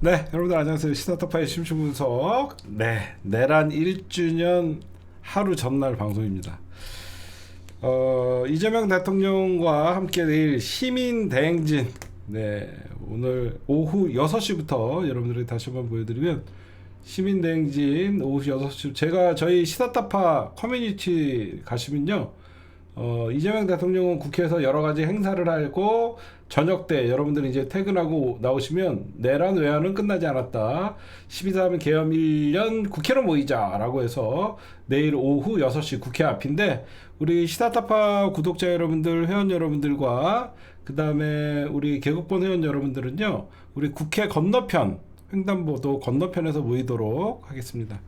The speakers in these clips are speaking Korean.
네, 여러분들 안녕하세요. 시사타파의 심층분석. 네, 내란 1주년 하루 전날 방송입니다. 이재명 대통령과 함께 내일 시민 대행진. 네, 오늘 오후 6시부터 여러분들이 다시 한번 보여드리면 시민 대행진 오후 6시. 제가 저희 시사타파 커뮤니티 가시면요. 이재명 대통령은 국회에서 여러 가지 행사를 하고 저녁 때 여러분들이 이제 퇴근하고 나오시면 내란 외환은 끝나지 않았다. 12.3 계엄 1년 국회로 모이자라고 해서 내일 오후 6시 국회 앞인데 우리 시사타파 구독자 여러분들, 회원 여러분들과 그 다음에 우리 개국본 회원 여러분들은요. 우리 국회 건너편 횡단보도 건너편에서 모이도록 하겠습니다.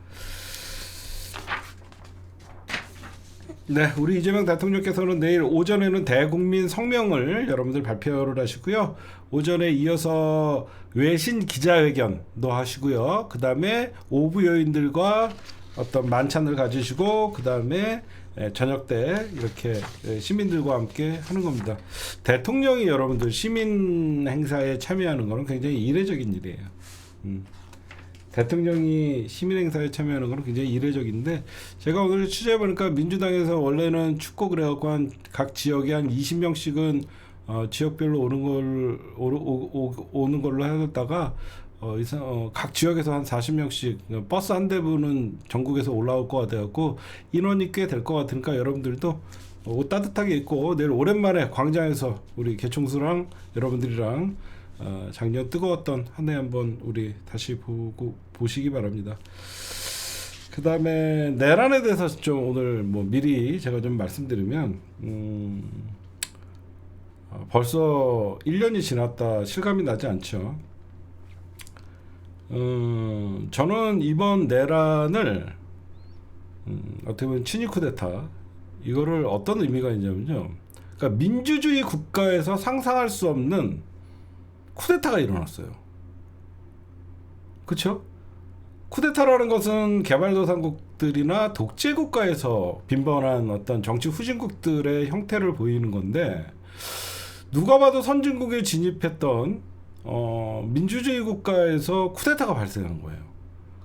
네, 우리 이재명 대통령께서는 내일 오전에는 대국민 성명을 여러분들 발표를 하시고요. 오전에 이어서 외신 기자회견도 하시고요. 그 다음에 오부 여인들과 어떤 만찬을 가지시고 그 다음에 저녁 때 이렇게 시민들과 함께 하는 겁니다. 대통령이 여러분들 시민 행사에 참여하는 것은 굉장히 이례적인 일이에요. 대통령이 시민행사에 참여하는 건 굉장히 이례적인데 제가 오늘 취재해보니까 민주당에서 원래는 춥고 그래갖고 한 각 지역에 한 20명씩은 지역별로 오는 걸로 하다가 각 지역에서 한 40명씩 버스 한 대분은 전국에서 올라올 것 같아갖고 인원이 꽤 될 것 같으니까 여러분들도 옷 따뜻하게 입고 내일 오랜만에 광장에서 우리 개총수랑 여러분들이랑 작년 뜨거웠던 한 해 한번 우리 다시 보시기 바랍니다. 그 다음에 내란에 대해서 좀 오늘 뭐 미리 제가 좀 말씀드리면 벌써 1년이 지났다 실감이 나지 않죠. 저는 이번 내란을 어떻게 보면 친위 쿠데타 이거를 어떤 의미가 있냐면요. 그러니까 민주주의 국가에서 상상할 수 없는 쿠데타가 일어났어요. 그렇죠? 쿠데타라는 것은 개발도상국들이나 독재국가에서 빈번한 어떤 정치 후진국들의 형태를 보이는 건데 누가 봐도 선진국에 진입했던 민주주의 국가에서 쿠데타가 발생한 거예요.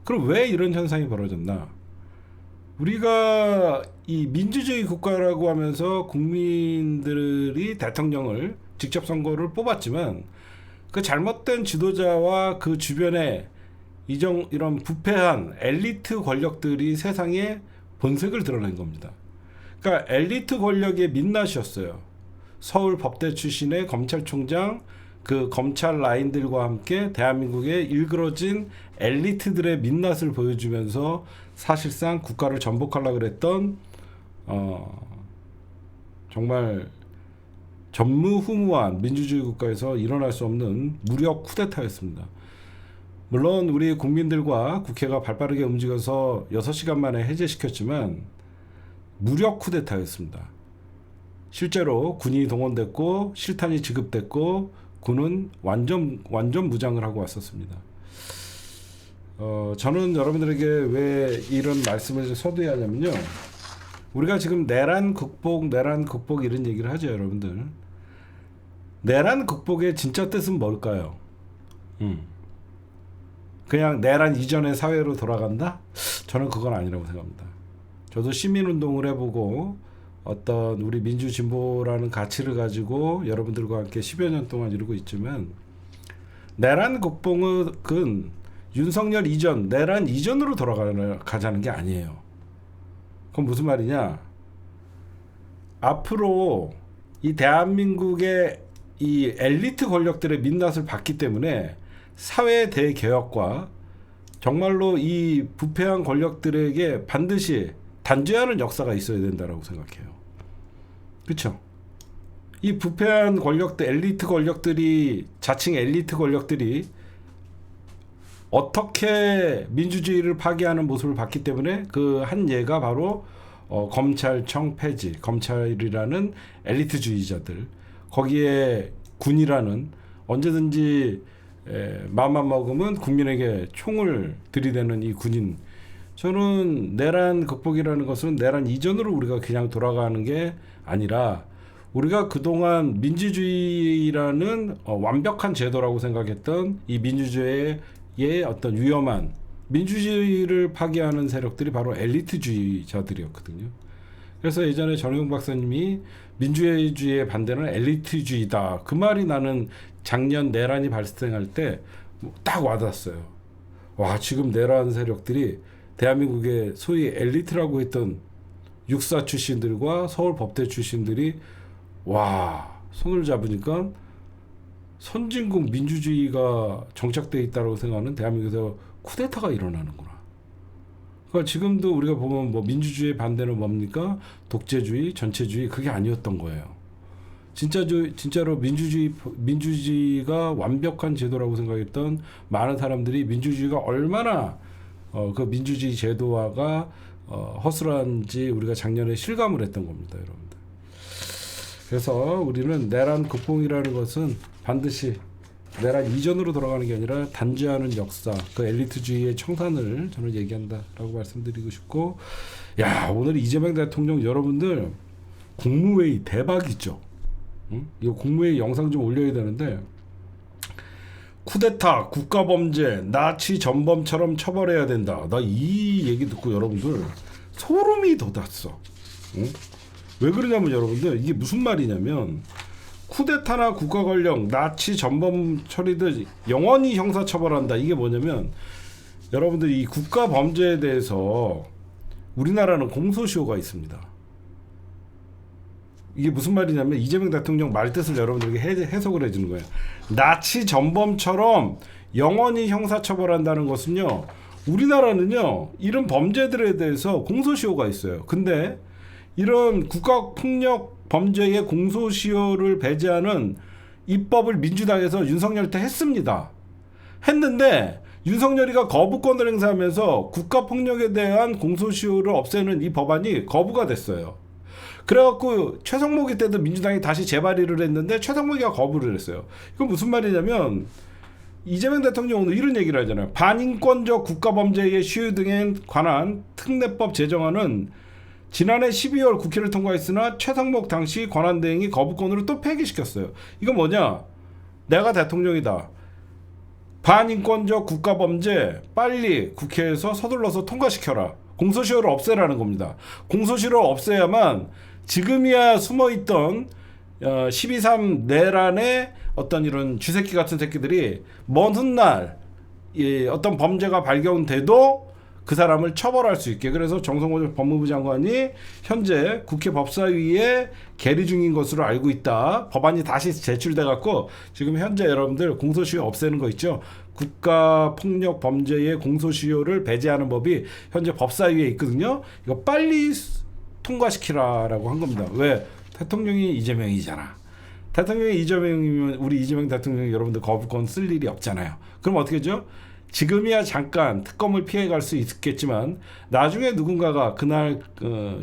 그럼 왜 이런 현상이 벌어졌나? 우리가 이 민주주의 국가라고 하면서 국민들이 대통령을 직접 선거를 뽑았지만 그 잘못된 지도자와 그 주변에 이런 부패한 엘리트 권력들이 세상에 본색을 드러낸 겁니다. 그러니까 엘리트 권력의 민낯이었어요. 서울 법대 출신의 검찰총장, 그 검찰 라인들과 함께 대한민국의 일그러진 엘리트들의 민낯을 보여주면서 사실상 국가를 전복하려고 그랬던 정말 전무후무한 민주주의 국가에서 일어날 수 없는 무력 쿠데타였습니다. 물론 우리 국민들과 국회가 발빠르게 움직여서 6시간 만에 해제시켰지만 무력 쿠데타였습니다. 실제로 군이 동원됐고 실탄이 지급됐고 군은 완전 무장을 하고 왔었습니다. 저는 여러분들에게 왜 이런 말씀을 서두에 하냐면요. 우리가 지금 내란 극복 이런 얘기를 하죠, 여러분들. 내란 극복의 진짜 뜻은 뭘까요? 그냥 내란 이전의 사회로 돌아간다? 저는 그건 아니라고 생각합니다. 저도 시민운동을 해보고 어떤 우리 민주진보라는 가치를 가지고 여러분들과 함께 10여 년 동안 이루고 있지만 내란 극복은 윤석열 이전, 내란 이전으로 돌아가자는 게 아니에요. 그건 무슨 말이냐? 앞으로 이 대한민국의 이 엘리트 권력들의 민낯을 받기 때문에 사회 대개혁과 정말로 이 부패한 권력들에게 반드시 단죄하는 역사가 있어야 된다고 생각해요. 그렇죠? 이 부패한 권력들, 자칭 엘리트 권력들이 어떻게 민주주의를 파괴하는 모습을 봤기 때문에 그 한 예가 바로 검찰청 폐지, 검찰이라는 엘리트주의자들, 거기에 군이라는 언제든지 마음만 먹으면 국민에게 총을 들이대는 이 군인. 저는 내란 극복이라는 것은 내란 이전으로 우리가 그냥 돌아가는 게 아니라 우리가 그동안 민주주의라는 완벽한 제도라고 생각했던 이 민주주의의 어떤 위험한 민주주의를 파괴하는 세력들이 바로 엘리트주의자들이었거든요. 그래서 예전에 전용 박사님이 민주주의의 반대는 엘리트주의다. 그 말이 나는 작년 내란이 발생할 때 딱 와닿았어요. 와, 지금 내란 세력들이 대한민국의 소위 엘리트라고 했던 육사 출신들과 서울 법대 출신들이 와, 손을 잡으니까 선진국 민주주의가 정착되어 있다고 생각하는 대한민국에서 쿠데타가 일어나는구나. 그러니까 지금도 우리가 보면 뭐 민주주의 반대는 뭡니까? 독재주의, 전체주의, 그게 아니었던 거예요. 진짜로 민주주의가 완벽한 제도라고 생각했던 많은 사람들이 민주주의가 얼마나 그 민주주의 제도화가 허술한지 우리가 작년에 실감을 했던 겁니다, 여러분들. 그래서 우리는 내란 극복이라는 것은 반드시 내란 이전으로 돌아가는 게 아니라 단죄하는 역사, 그 엘리트주의의 청산을 저는 얘기한다라고 말씀드리고 싶고, 야, 오늘 이재명 대통령 여러분들 국무회의 대박이죠. 응? 이거 국무회의 영상 좀 올려야 되는데, 쿠데타, 국가범죄, 나치 전범처럼 처벌해야 된다. 나 이 얘기 듣고 여러분들 소름이 돋았어. 응? 왜 그러냐면 여러분들 이게 무슨 말이냐면, 쿠데타나 국가권력, 나치 전범 처리들 영원히 형사처벌한다. 이게 뭐냐면 여러분들 이 국가범죄에 대해서 우리나라는 공소시효가 있습니다. 이게 무슨 말이냐면 이재명 대통령 말뜻을 여러분들에게 해석을 해주는 거예요. 나치 전범처럼 영원히 형사처벌한다는 것은요, 우리나라는요 이런 범죄들에 대해서 공소시효가 있어요. 근데 이런 국가폭력 범죄의 공소시효를 배제하는 입법을 민주당에서 윤석열 때 했습니다. 했는데 윤석열이가 거부권을 행사하면서 국가폭력에 대한 공소시효를 없애는 이 법안이 거부가 됐어요. 그래갖고 최성목이 때도 민주당이 다시 재발의를 했는데 최성목이가 거부를 했어요. 이건 무슨 말이냐면 이재명 대통령 오늘 이런 얘기를 하잖아요. 반인권적 국가범죄의 시효 등에 관한 특례법 제정안은 지난해 12월 국회를 통과했으나 최성목 당시 권한대행이 거부권으로 또 폐기시켰어요. 이건 뭐냐? 내가 대통령이다. 반인권적 국가범죄 빨리 국회에서 서둘러서 통과시켜라. 공소시효를 없애라는 겁니다. 공소시효를 없애야만 지금이야 숨어있던 12.3 내란의 어떤 이런 쥐새끼 같은 새끼들이 먼 훗날 어떤 범죄가 발견돼도 그 사람을 처벌할 수 있게. 그래서 정성호 법무부 장관이 현재 국회 법사위에 계류 중인 것으로 알고 있다. 법안이 다시 제출돼 갖고 지금 현재 여러분들 공소시효 없애는 거 있죠. 국가폭력 범죄의 공소시효를 배제하는 법이 현재 법사위에 있거든요. 이거 빨리 통과시키라라고 한 겁니다. 왜? 대통령이 이재명이잖아. 대통령이 이재명이면 우리 이재명 대통령이 여러분들 거부권 쓸 일이 없잖아요. 그럼 어떻게 하죠? 지금이야 잠깐 특검을 피해갈 수 있겠지만 나중에 누군가가 그날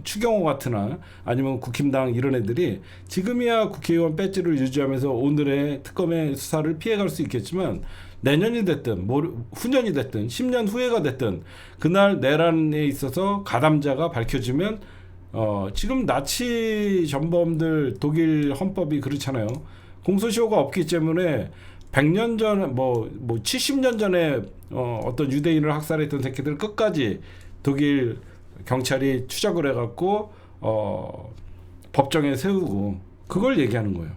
추경호 같으나 아니면 국힘당 이런 애들이 지금이야 국회의원 배지를 유지하면서 오늘의 특검의 수사를 피해갈 수 있겠지만 내년이 됐든 후년이 됐든 10년 후회가 됐든 그날 내란에 있어서 가담자가 밝혀지면 지금 나치 전범들 독일 헌법이 그렇잖아요. 공소시효가 없기 때문에 100년 전에 뭐 70년 전에 어떤 유대인을 학살했던 새끼들 끝까지 독일 경찰이 추적을 해갖고 법정에 세우고 그걸 얘기하는 거예요.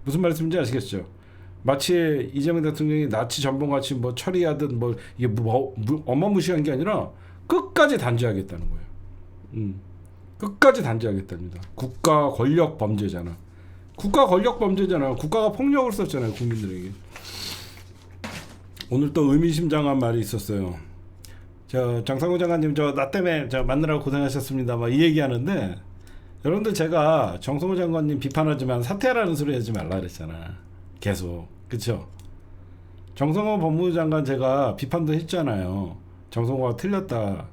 무슨 말씀인지 아시겠죠? 마치 이재명 대통령이 나치 전범같이 뭐 처리하든 뭐 이게 어마무시한 게 아니라 끝까지 단죄하겠다는 거예요. 끝까지 단죄하겠답니다. 국가 권력 범죄잖아. 국가 권력 범죄잖아. 국가가 폭력을 썼잖아요, 국민들에게. 오늘 또 의미심장한 말이 있었어요. 장상호 장관님 나 때문에 만나라고 고생하셨습니다. 막 이 얘기하는데 여러분들 제가 정성호 장관님 비판하지만 사퇴하라는 소리 하지 말라 그랬잖아. 계속. 그쵸? 정성호 법무부 장관 제가 비판도 했잖아요. 정성호가 틀렸다.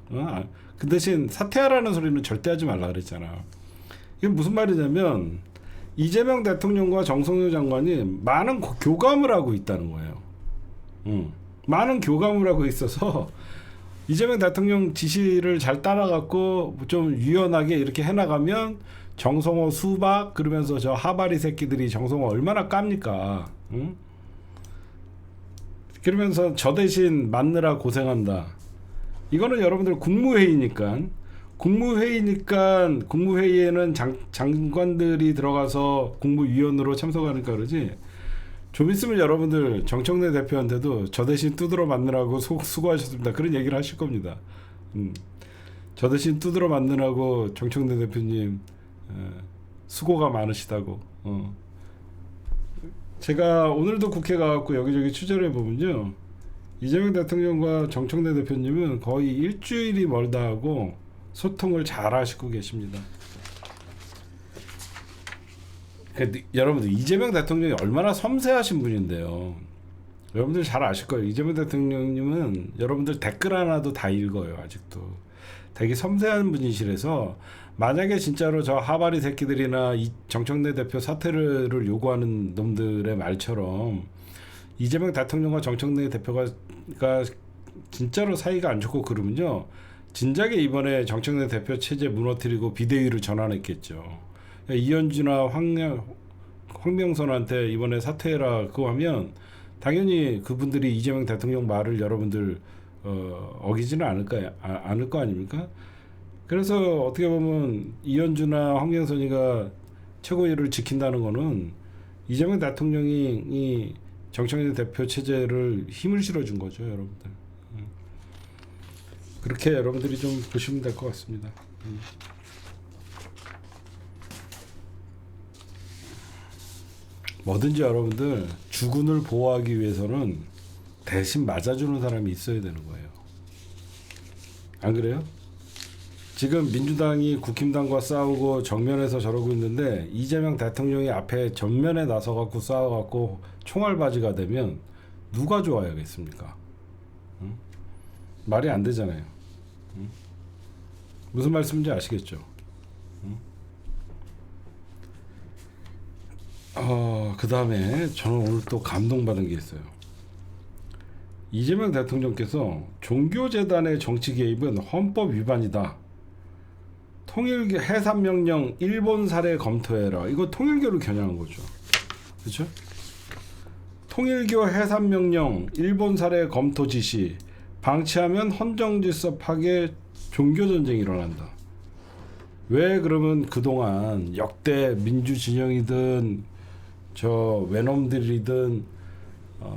그 대신 사퇴하라는 소리는 절대 하지 말라 그랬잖아. 이게 무슨 말이냐면 이재명 대통령과 정성호 장관이 많은 교감을 하고 있다는 거예요. 많은 교감을 하고 있어서 이재명 대통령 지시를 잘 따라갖고 좀 유연하게 이렇게 해나가면 정성호 수박 그러면서 저 하바리 새끼들이 정성호 얼마나 깝니까? 그러면서 저 대신 맞느라 고생한다. 이거는 여러분들 국무회의에는 장관들이 들어가서 국무위원으로 참석하니까 그러지. 좀 있으면 여러분들 정청래 대표한테도 저 대신 두드러 맞느라고 수고하셨습니다. 그런 얘기를 하실 겁니다. 저 대신 두드러 맞느라고 정청래 대표님 수고가 많으시다고. 제가 오늘도 국회 가갖고 여기저기 취재를 해보면요, 이재명 대통령과 정청래 대표님은 거의 일주일이 멀다 하고 소통을 잘 하시고 계십니다. 여러분들 이재명 대통령이 얼마나 섬세하신 분인데요. 여러분들 잘 아실 거예요. 이재명 대통령님은 여러분들 댓글 하나도 다 읽어요. 아직도 되게 섬세한 분이시라서, 만약에 진짜로 저 하바리 새끼들이나 이 정청래 대표 사퇴를 요구하는 놈들의 말처럼 이재명 대통령과 정청래 대표가 진짜로 사이가 안 좋고 그러면요, 진작에 이번에 정청래 대표 체제 무너뜨리고 비대위를 전환했겠죠. 이현주나 황명선한테 이번에 사퇴해라 그거 하면 당연히 그분들이 이재명 대통령 말을 여러분들 어기지는 않을 거 아닙니까? 그래서 어떻게 보면 이현주나 황명선이가 최고위를 지킨다는 거는 이재명 대통령이 이 정청래 대표 체제를 힘을 실어준 거죠, 여러분들. 그렇게 여러분들이 좀 보시면 될 것 같습니다. 뭐든지 여러분들 주군을 보호하기 위해서는 대신 맞아주는 사람이 있어야 되는 거예요. 안 그래요? 지금 민주당이 국힘당과 싸우고 정면에서 저러고 있는데 이재명 대통령이 앞에 전면에 나서갖고 싸워갖고 총알바지가 되면 누가 좋아야겠습니까? 응? 말이 안 되잖아요. 응? 무슨 말씀인지 아시겠죠? 응? 그 다음에 저는 오늘 또 감동받은 게 있어요. 이재명 대통령께서 종교재단의 정치 개입은 헌법 위반이다. 통일교 해산명령 일본 사례 검토해라. 이거 통일교를 겨냥한 거죠. 그렇죠? 통일교 해산명령 일본 사례 검토 지시 방치하면 헌정질서 파괴 종교전쟁이 일어난다. 왜 그러면 그동안 역대 민주진영이든 저 외놈들이든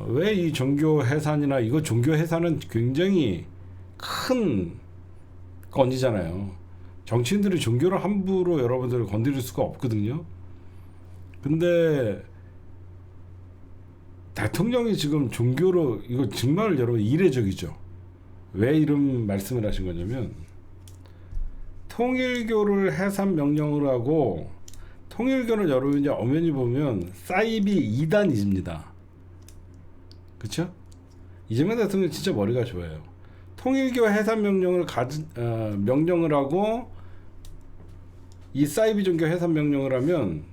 왜 이 종교 해산이나 이거 종교 해산은 굉장히 큰 건이잖아요. 정치인들이 종교를 함부로 여러분들을 건드릴 수가 없거든요. 근데 대통령이 지금 종교로 이거 정말 여러분 이례적이죠. 왜 이런 말씀을 하신 거냐면 통일교를 해산 명령을 하고, 통일교는 여러분 이제 엄연히 보면 사이비 2단입니다. 그렇죠? 이재명 대통령 진짜 머리가 좋아요. 통일교 해산 명령을 명령을 하고 이 사이비 종교 해산 명령을 하면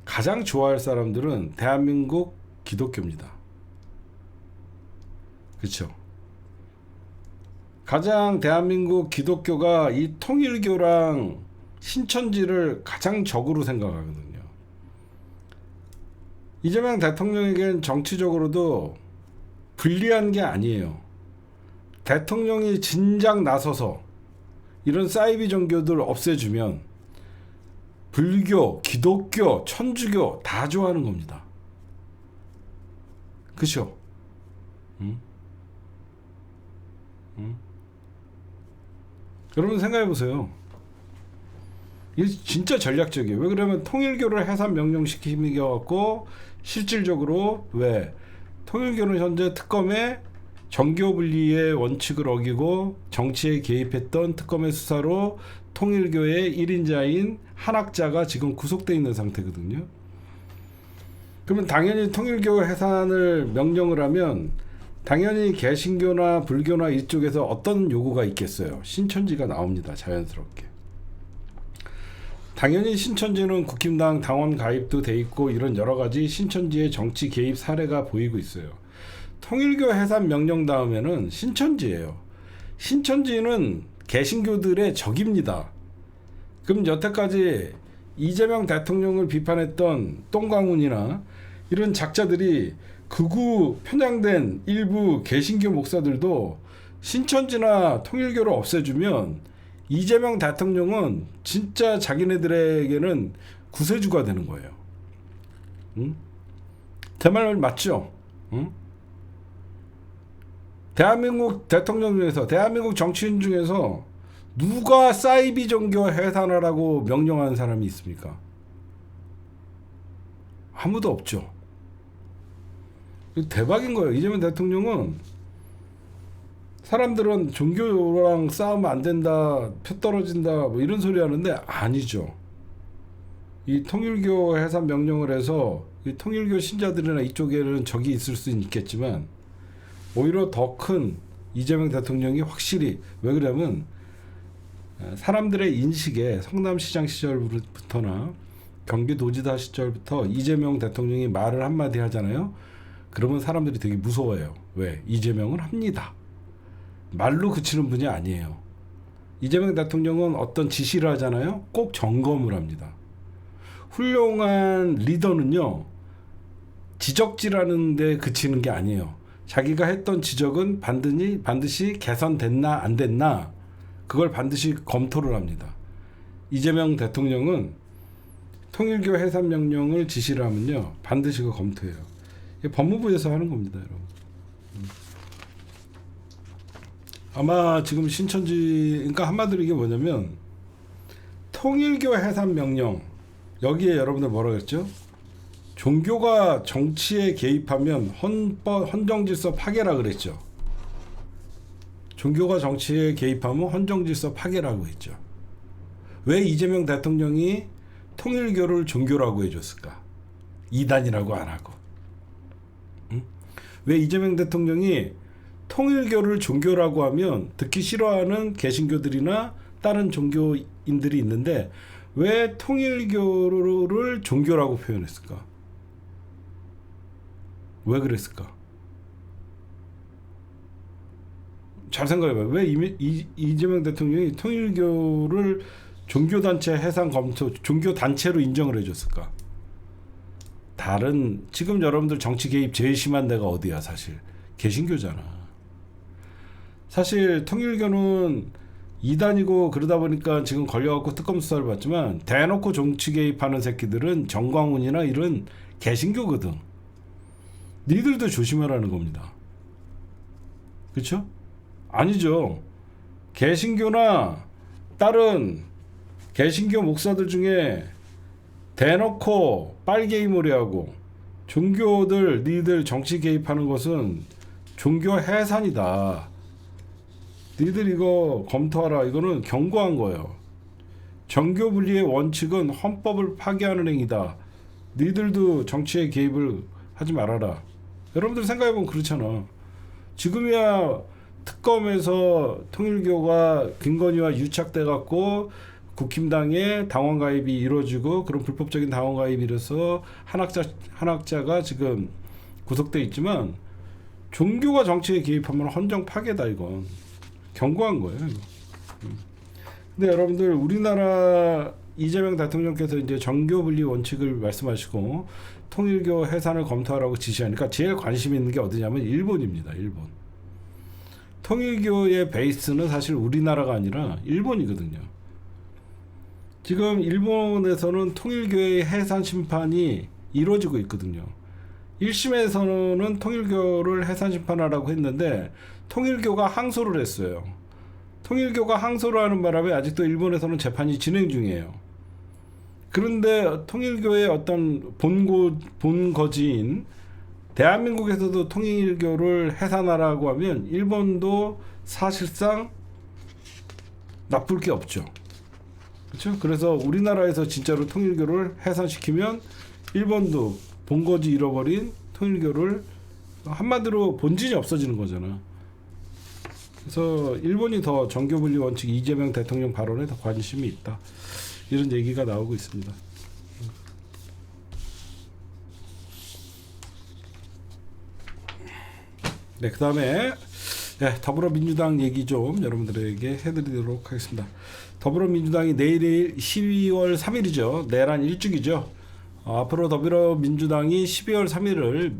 가장 좋아할 사람들은 대한민국 기독교입니다. 그렇죠? 가장 대한민국 기독교가 이 통일교랑 신천지를 가장 적으로 생각하거든요. 이재명 대통령에겐 정치적으로도 불리한 게 아니에요. 대통령이 진작 나서서 이런 사이비 종교들 없애주면 불교, 기독교, 천주교 다 좋아하는 겁니다. 그쵸? 여러분 생각해보세요. 이게 진짜 전략적이에요. 왜 그러면 통일교를 해산 명령시키고 실질적으로 왜 통일교는 현재 특검에 정교분리의 원칙을 어기고 정치에 개입했던 특검의 수사로 통일교의 1인자인 한학자가 지금 구속되어 있는 상태거든요. 그러면 당연히 통일교 해산을 명령을 하면 당연히 개신교나 불교나 이쪽에서 어떤 요구가 있겠어요. 신천지가 나옵니다. 자연스럽게. 당연히 신천지는 국힘당 당원 가입도 돼 있고 이런 여러 가지 신천지의 정치 개입 사례가 보이고 있어요. 통일교 해산 명령 다음에는 신천지예요. 신천지는 개신교들의 적입니다. 그럼 여태까지 이재명 대통령을 비판했던 똥강훈이나 이런 작자들이 극우 편향된 일부 개신교 목사들도 신천지나 통일교를 없애주면 이재명 대통령은 진짜 자기네들에게는 구세주가 되는 거예요. 응? 제 말 맞죠? 응? 대한민국 대통령 중에서, 대한민국 정치인 중에서 누가 사이비 종교 해산하라고 명령한 사람이 있습니까? 아무도 없죠. 대박인 거예요. 이재명 대통령은 사람들은 종교랑 싸우면 안 된다, 표 떨어진다, 뭐 이런 소리 하는데 아니죠. 이 통일교 해산 명령을 해서 이 통일교 신자들이나 이쪽에는 적이 있을 수는 있겠지만 오히려 더 큰 이재명 대통령이 확실히, 왜 그러냐면 사람들의 인식에 성남시장 시절부터나 경기도지사 시절부터 이재명 대통령이 말을 한마디 하잖아요. 그러면 사람들이 되게 무서워해요. 왜? 이재명은 합니다. 말로 그치는 분이 아니에요. 이재명 대통령은 어떤 지시를 하잖아요. 꼭 점검을 합니다. 훌륭한 리더는요, 지적질하는 데 그치는 게 아니에요. 자기가 했던 지적은 반드시 개선됐나 안 됐나 그걸 반드시 검토를 합니다. 이재명 대통령은 통일교 해산 명령을 지시를 하면요, 반드시 그거 검토해요. 법무부에서 하는 겁니다, 여러분. 아마 지금 신천지, 그러니까 한마디로 이게 뭐냐면 통일교 해산 명령, 여기에 여러분들 뭐라 그랬죠? 종교가 정치에 개입하면 헌정질서 파괴라 그랬죠. 종교가 정치에 개입하면 헌정질서 파괴라고 했죠. 왜 이재명 대통령이 통일교를 종교라고 해줬을까? 이단이라고 안 하고. 응? 왜 이재명 대통령이 통일교를 종교라고 하면 듣기 싫어하는 개신교들이나 다른 종교인들이 있는데 왜 통일교를 종교라고 표현했을까? 왜 그랬을까? 잘 생각해봐요. 왜 이재명 대통령이 통일교를 종교단체 해산 검토, 종교단체로 인정을 해줬을까? 다른, 지금 여러분들 정치 개입 제일 심한 데가 어디야? 사실 개신교잖아. 사실 통일교는 이단이고 그러다 보니까 지금 걸려갖고 특검 수사를 받지만 대놓고 정치 개입하는 새끼들은 정광훈이나 이런 개신교거든. 니들도 조심하라는 겁니다. 그렇죠? 아니죠. 개신교나 다른 개신교 목사들 중에 대놓고 빨개이머리하고 종교들 니들 정치 개입하는 것은 종교 해산이다. 니들 이거 검토하라. 이거는 경고한 거예요. 정교 분리의 원칙은 헌법을 파괴하는 행위다. 니들도 정치에 개입을 하지 말아라. 여러분들 생각해보면 그렇잖아. 지금이야 특검에서 통일교가 김건희와 유착돼 갖고 국힘당에 당원 가입이 이루어지고 그런 불법적인 당원 가입이 이뤄서 한 학자가 지금 구속돼 있지만 종교가 정치에 개입하면 헌정 파괴다. 이건 경고한 거예요. 이거. 근데 여러분들 우리나라 이재명 대통령께서 이제 정교 분리 원칙을 말씀하시고 통일교 해산을 검토하라고 지시하니까 제일 관심 있는 게 어디냐면 일본입니다. 일본. 통일교의 베이스는 사실 우리나라가 아니라 일본이거든요. 지금 일본에서는 통일교의 해산 심판이 이루어지고 있거든요. 1심에서는 통일교를 해산 심판하라고 했는데 통일교가 항소를 했어요. 통일교가 항소를 하는 바람에 아직도 일본에서는 재판이 진행 중이에요. 그런데 통일교의 어떤 본거지인 대한민국에서도 통일교를 해산하라고 하면 일본도 사실상 나쁠 게 없죠. 그렇죠? 그래서 우리나라에서 진짜로 통일교를 해산시키면 일본도 본거지 잃어버린 통일교를 한마디로 본질이 없어지는 거잖아. 그래서 일본이 더 정교분리 원칙 이재명 대통령 발언에 더 관심이 있다. 이런 얘기가 나오고 있습니다. 네, 그 다음에 더불어민주당 얘기 좀 여러분들에게 해드리도록 하겠습니다. 더불어민주당이 내일이 12월 3일이죠. 내란 1주기죠. 앞으로 더불어민주당이 12월 3일을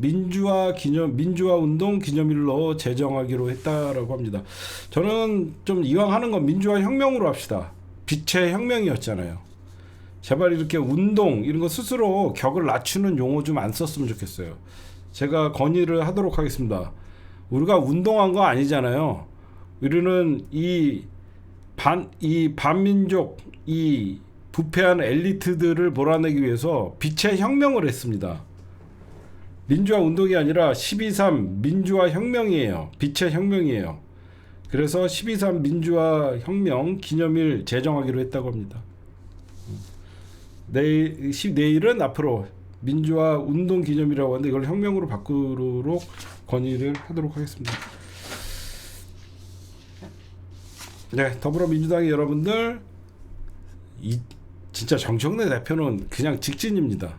민주화 운동 기념일로 제정하기로 했다라고 합니다. 저는 좀 이왕 하는 건 민주화 혁명으로 합시다. 빛의 혁명이었잖아요. 제발 이렇게 운동 이런 거 스스로 격을 낮추는 용어 좀 안 썼으면 좋겠어요. 제가 건의를 하도록 하겠습니다. 우리가 운동한 거 아니잖아요. 우리는 이 반민족 이 부패한 엘리트들을 몰아내기 위해서 빛의 혁명을 했습니다. 민주화 운동이 아니라 12.3 민주화 혁명이에요. 빛의 혁명이에요. 그래서 12.3 민주화 혁명 기념일 제정하기로 했다고 합니다. 내일은 앞으로 민주화 운동 기념이라고 하는데 이걸 혁명으로 바꾸도록 건의를 하도록 하겠습니다. 네, 더불어민주당의 여러분들, 진짜 정청래 대표는 그냥 직진입니다.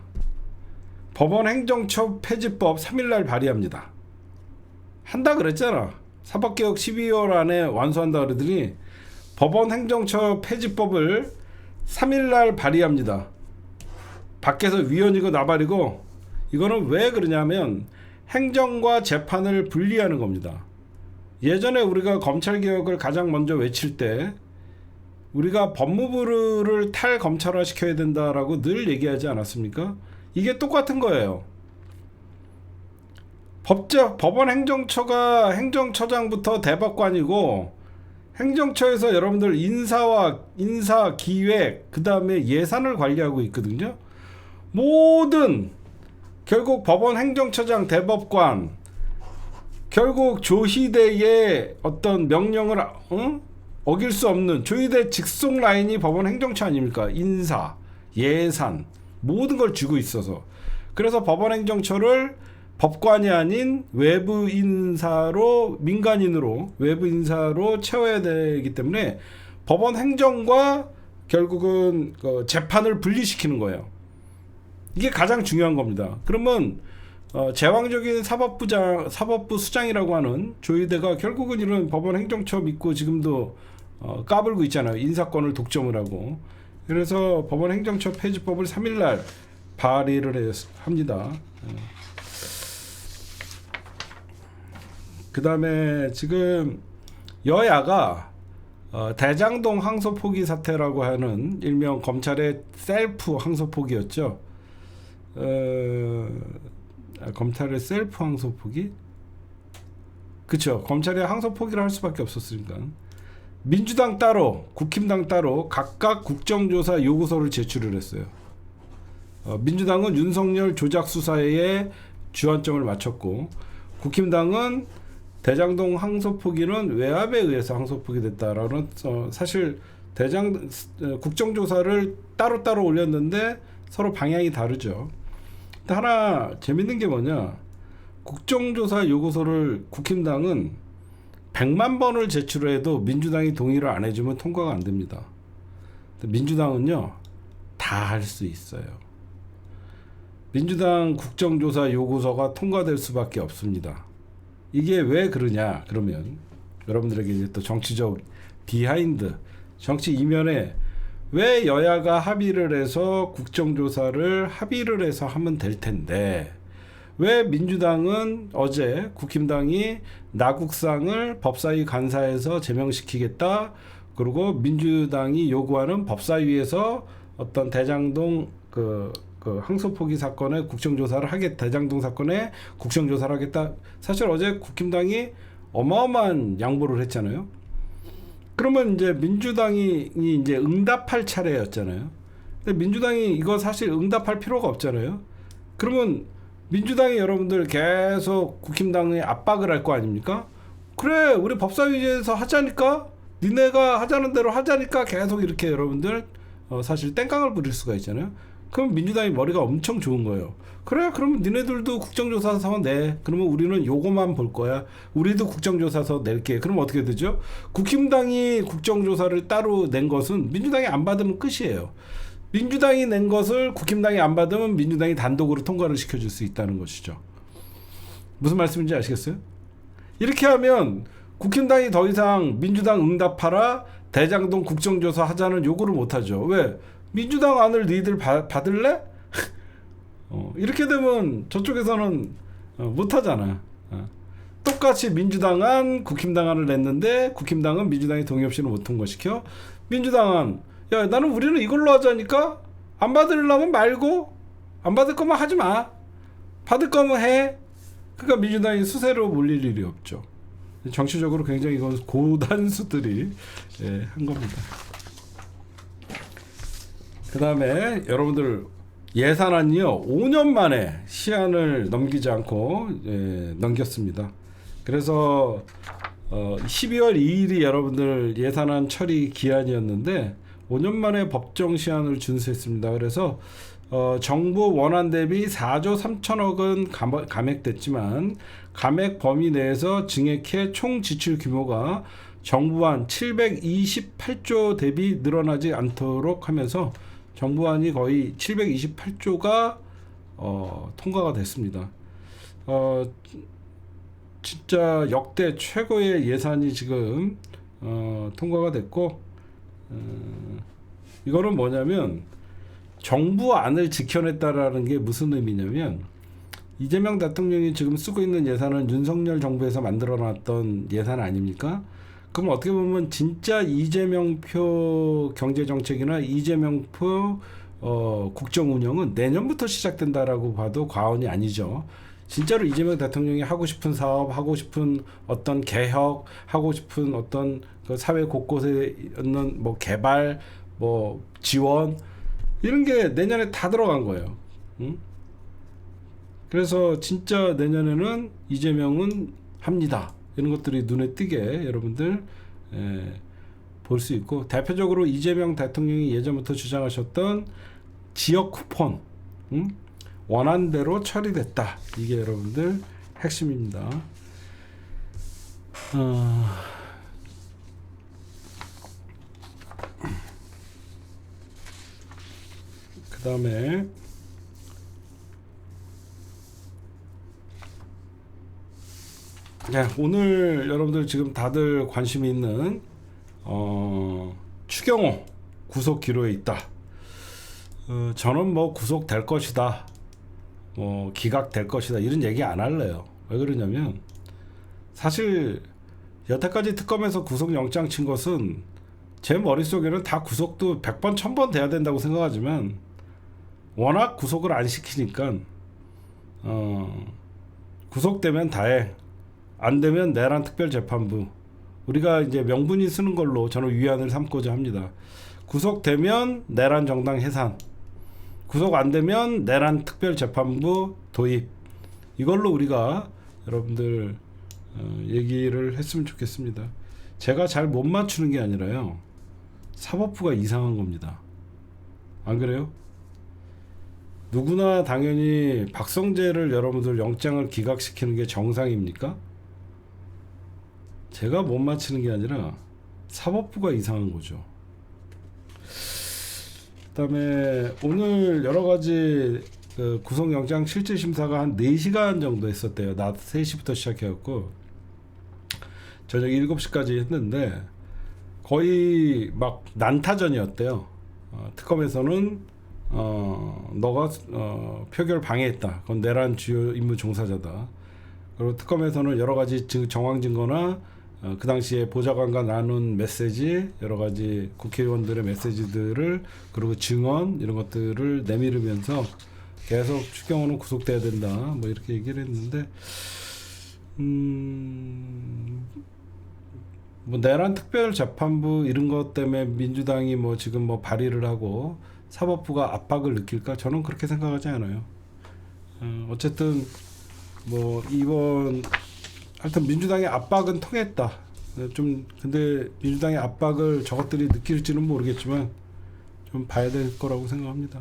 법원 행정처 폐지법 3일날 발의합니다. 한다 그랬잖아. 사법개혁 12월 안에 완수한다 그러더니 법원 행정처 폐지법을 3일날 발의합니다. 밖에서 위헌이고 나발이고, 이거는 왜 그러냐면 행정과 재판을 분리하는 겁니다. 예전에 우리가 검찰개혁을 가장 먼저 외칠 때 우리가 법무부를 탈검찰화 시켜야 된다라고 늘 얘기하지 않았습니까? 이게 똑같은 거예요. 법원 행정처가 행정처장부터 대법관이고, 행정처에서 여러분들 인사 기획 그 다음에 예산을 관리하고 있거든요. 모든 결국 법원 행정처장 대법관, 결국 조희대의 어떤 명령을 어길 수 없는 조희대 직속 라인이 법원 행정처 아닙니까? 인사, 예산 모든 걸 쥐고 있어서, 그래서 법원 행정처를 법관이 아닌 외부 인사로, 민간인으로 외부 인사로 채워야 되기 때문에 법원 행정과 결국은 재판을 분리시키는 거예요. 이게 가장 중요한 겁니다. 그러면 제왕적인 사법부 수장이라고 하는 조희대가 결국은 이런 법원 행정처 믿고 지금도 까불고 있잖아요. 인사권을 독점을 하고. 그래서 법원 행정처 폐지법을 3일날 발의를 합니다. 그 다음에 지금 여야가 대장동 항소 포기 사태라고 하는 일명 검찰의 셀프 항소 포기였죠. 검찰의 셀프 항소 포기? 그쵸. 검찰의 항소 포기를 할 수밖에 없었으니까. 민주당 따로, 국힘당 따로 각각 국정조사 요구서를 제출을 했어요. 민주당은 윤석열 조작 수사에 주안점을 맞췄고, 국힘당은 대장동 항소 포기는 외압에 의해서 항소 포기됐다라는, 사실 국정조사를 따로따로 올렸는데 서로 방향이 다르죠. 하나 재밌는 게 뭐냐, 국정조사 요구서를 국힘당은 100만 번을 제출해도 민주당이 동의를 안 해주면 통과가 안 됩니다. 민주당은요 다 할 수 있어요. 민주당 국정조사 요구서가 통과될 수밖에 없습니다. 이게 왜 그러냐 그러면 여러분들에게 이제 또 정치적 비하인드, 정치 이면에 왜 여야가 합의를 해서 국정조사를 합의를 해서 하면 될 텐데, 왜 민주당은 어제 국힘당이 나국상을 법사위 간사에서 제명시키겠다, 그리고 민주당이 요구하는 법사위에서 어떤 대장동 항소 포기 사건의 국정조사를 대장동 사건의 국정조사를 하겠다. 사실 어제 국힘당이 어마어마한 양보를 했잖아요. 그러면 이제 민주당이 이제 응답할 차례였잖아요. 근데 민주당이 이거 사실 응답할 필요가 없잖아요. 그러면 민주당이 여러분들 계속 국힘당에 압박을 할 거 아닙니까? 그래, 우리 법사위에서 하자니까, 니네가 하자는 대로 하자니까 계속 이렇게 여러분들 사실 땡깡을 부릴 수가 있잖아요. 그럼 민주당이 머리가 엄청 좋은 거예요. 그래, 그러면 니네들도 국정조사서 내. 그러면 우리는 요거만 볼 거야. 우리도 국정조사서 낼게. 그럼 어떻게 되죠? 국힘당이 국정조사를 따로 낸 것은 민주당이 안 받으면 끝이에요. 민주당이 낸 것을 국힘당이 안 받으면 민주당이 단독으로 통과를 시켜줄 수 있다는 것이죠. 무슨 말씀인지 아시겠어요? 이렇게 하면 국힘당이 더 이상 민주당 응답하라, 대장동 국정조사 하자는 요구를 못하죠. 왜? 민주당 안을 니들 받을래? 이렇게 되면 저쪽에서는 못하잖아. 똑같이 민주당은 국힘당안을 냈는데 국힘당은 민주당이 동의 없이는 못 통과시켜. 민주당은 야 나는 우리는 이걸로 하자니까 안 받으려면 말고 안 받을 거면 하지 마. 받을 거면 해. 그러니까 민주당이 수세로 몰릴 일이 없죠. 정치적으로 굉장히 이건 고단수들이 한 겁니다. 그 다음에 여러분들 예산안이요 5년 만에 시한을 넘기지 않고 넘겼습니다. 그래서 12월 2일이 여러분들 예산안 처리 기한이었는데 5년 만에 법정 시한을 준수했습니다. 그래서 정부 원안 대비 4조 3천억 원 감액됐지만 감액 범위 내에서 증액해 총 지출 규모가 정부안 728조 대비 늘어나지 않도록 하면서 정부안이 거의 728조가 통과가 됐습니다. 진짜 역대 최고의 예산이 지금 통과가 됐고 이거는 뭐냐면 정부안을 지켜냈다라는 게 무슨 의미냐면 이재명 대통령이 지금 쓰고 있는 예산은 윤석열 정부에서 만들어놨던 예산 아닙니까? 그럼 어떻게 보면 진짜 이재명표 경제정책이나 이재명표 국정운영은 내년부터 시작된다라고 봐도 과언이 아니죠. 진짜로 이재명 대통령이 하고 싶은 사업, 하고 싶은 어떤 개혁, 하고 싶은 어떤 그 사회 곳곳에 있는 뭐 개발, 뭐 지원 이런 게 내년에 다 들어간 거예요. 응? 그래서 진짜 내년에는 이재명은 합니다. 이런 것들이 눈에 띄게 여러분들 볼 수 있고 대표적으로 이재명 대통령이 예전부터 주장하셨던 지역 쿠폰 원안대로 처리됐다. 이게 여러분들 핵심입니다. 그 다음에 오늘 여러분들 지금 다들 관심이 있는 추경호 구속 기로에 있다. 저는 뭐 구속될 것이다, 뭐 기각될 것이다 이런 얘기 안 할래요. 왜 그러냐면 사실 여태까지 특검에서 구속영장 친 것은 제 머릿속에는 다 구속도 100번 1000번 돼야 된다고 생각하지만 워낙 구속을 안 시키니까 구속되면 다해, 안 되면 내란 특별재판부, 우리가 이제 명분이 쓰는 걸로 저는 위안을 삼고자 합니다. 구속되면 내란 정당 해산, 구속 안 되면 내란 특별재판부 도입, 이걸로 우리가 여러분들 얘기를 했으면 좋겠습니다. 제가 잘 못 맞추는 게 아니라요, 사법부가 이상한 겁니다. 안 그래요? 누구나 당연히 박성재를 여러분들 영장을 기각시키는 게 정상입니까? 제가 못 맞히는 게 아니라 사법부가 이상한 거죠. 그다음에 오늘 여러 가지 구속영장 실질심사가 한 4시간 정도 했었대요. 낮 3시부터 시작해갖고 저녁 7시까지 했는데 거의 막 난타전이었대요. 특검에서는 너가 표결 방해했다, 그건 내란 주요 임무 종사자다. 그리고 특검에서는 여러 가지 정황 증거나 그 당시에 보좌관과 나눈 메시지, 여러 가지 국회의원들의 메시지들을, 그리고 증언 이런 것들을 내밀으면서 계속 추경호는 구속돼야 된다, 뭐 이렇게 얘기를 했는데 뭐 내란 특별재판부 이런 것 때문에 민주당이 뭐 지금 뭐 발의를 하고 사법부가 압박을 느낄까? 저는 그렇게 생각하지 않아요. 어쨌든 뭐 이번 하여튼 민주당의 압박은 통했다. 좀 근데 민주당의 압박을 저것들이 느낄지는 모르겠지만 좀 봐야 될 거라고 생각합니다.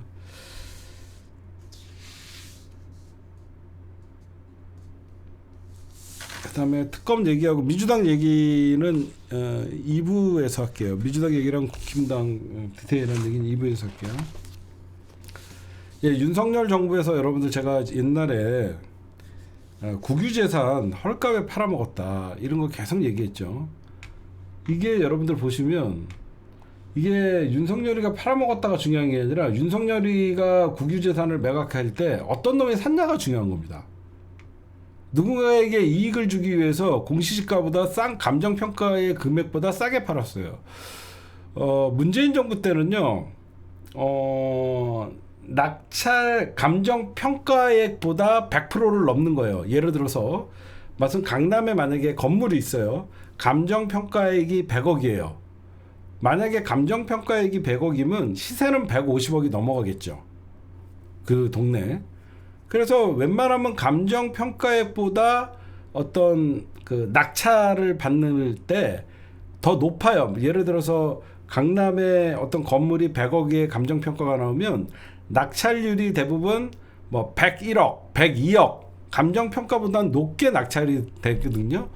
그 다음에 특검 얘기하고 민주당 얘기는 2부에서 할게요. 민주당 얘기랑 국힘당 디테일한 얘기는 2부에서 할게요. 예, 윤석열 정부에서 여러분들 제가 옛날에 국유재산 헐값에 팔아먹었다 이런 거 계속 얘기했죠. 이게 여러분들 보시면 이게 윤석열이가 팔아먹었다가 중요한 게 아니라 윤석열이가 국유재산을 매각할 때 어떤 놈이 샀냐가 중요한 겁니다. 누군가에게 이익을 주기 위해서 공시지가보다 싼 감정평가의 금액보다 싸게 팔았어요. 문재인 정부 때는요, 낙찰 감정평가액보다 100%를 넘는 거예요. 예를 들어서 무슨 강남에 만약에 건물이 있어요. 감정평가액이 100억이에요. 만약에 감정평가액이 100억이면 시세는 150억이 넘어가겠죠. 그 동네. 그래서 웬만하면 감정평가액보다 어떤 그 낙찰을 받는 때 더 높아요. 예를 들어서 강남에 어떤 건물이 100억의 감정평가가 나오면 낙찰률이 대부분 뭐 101억, 102억 감정평가보다는 높게 낙찰이 되거든요.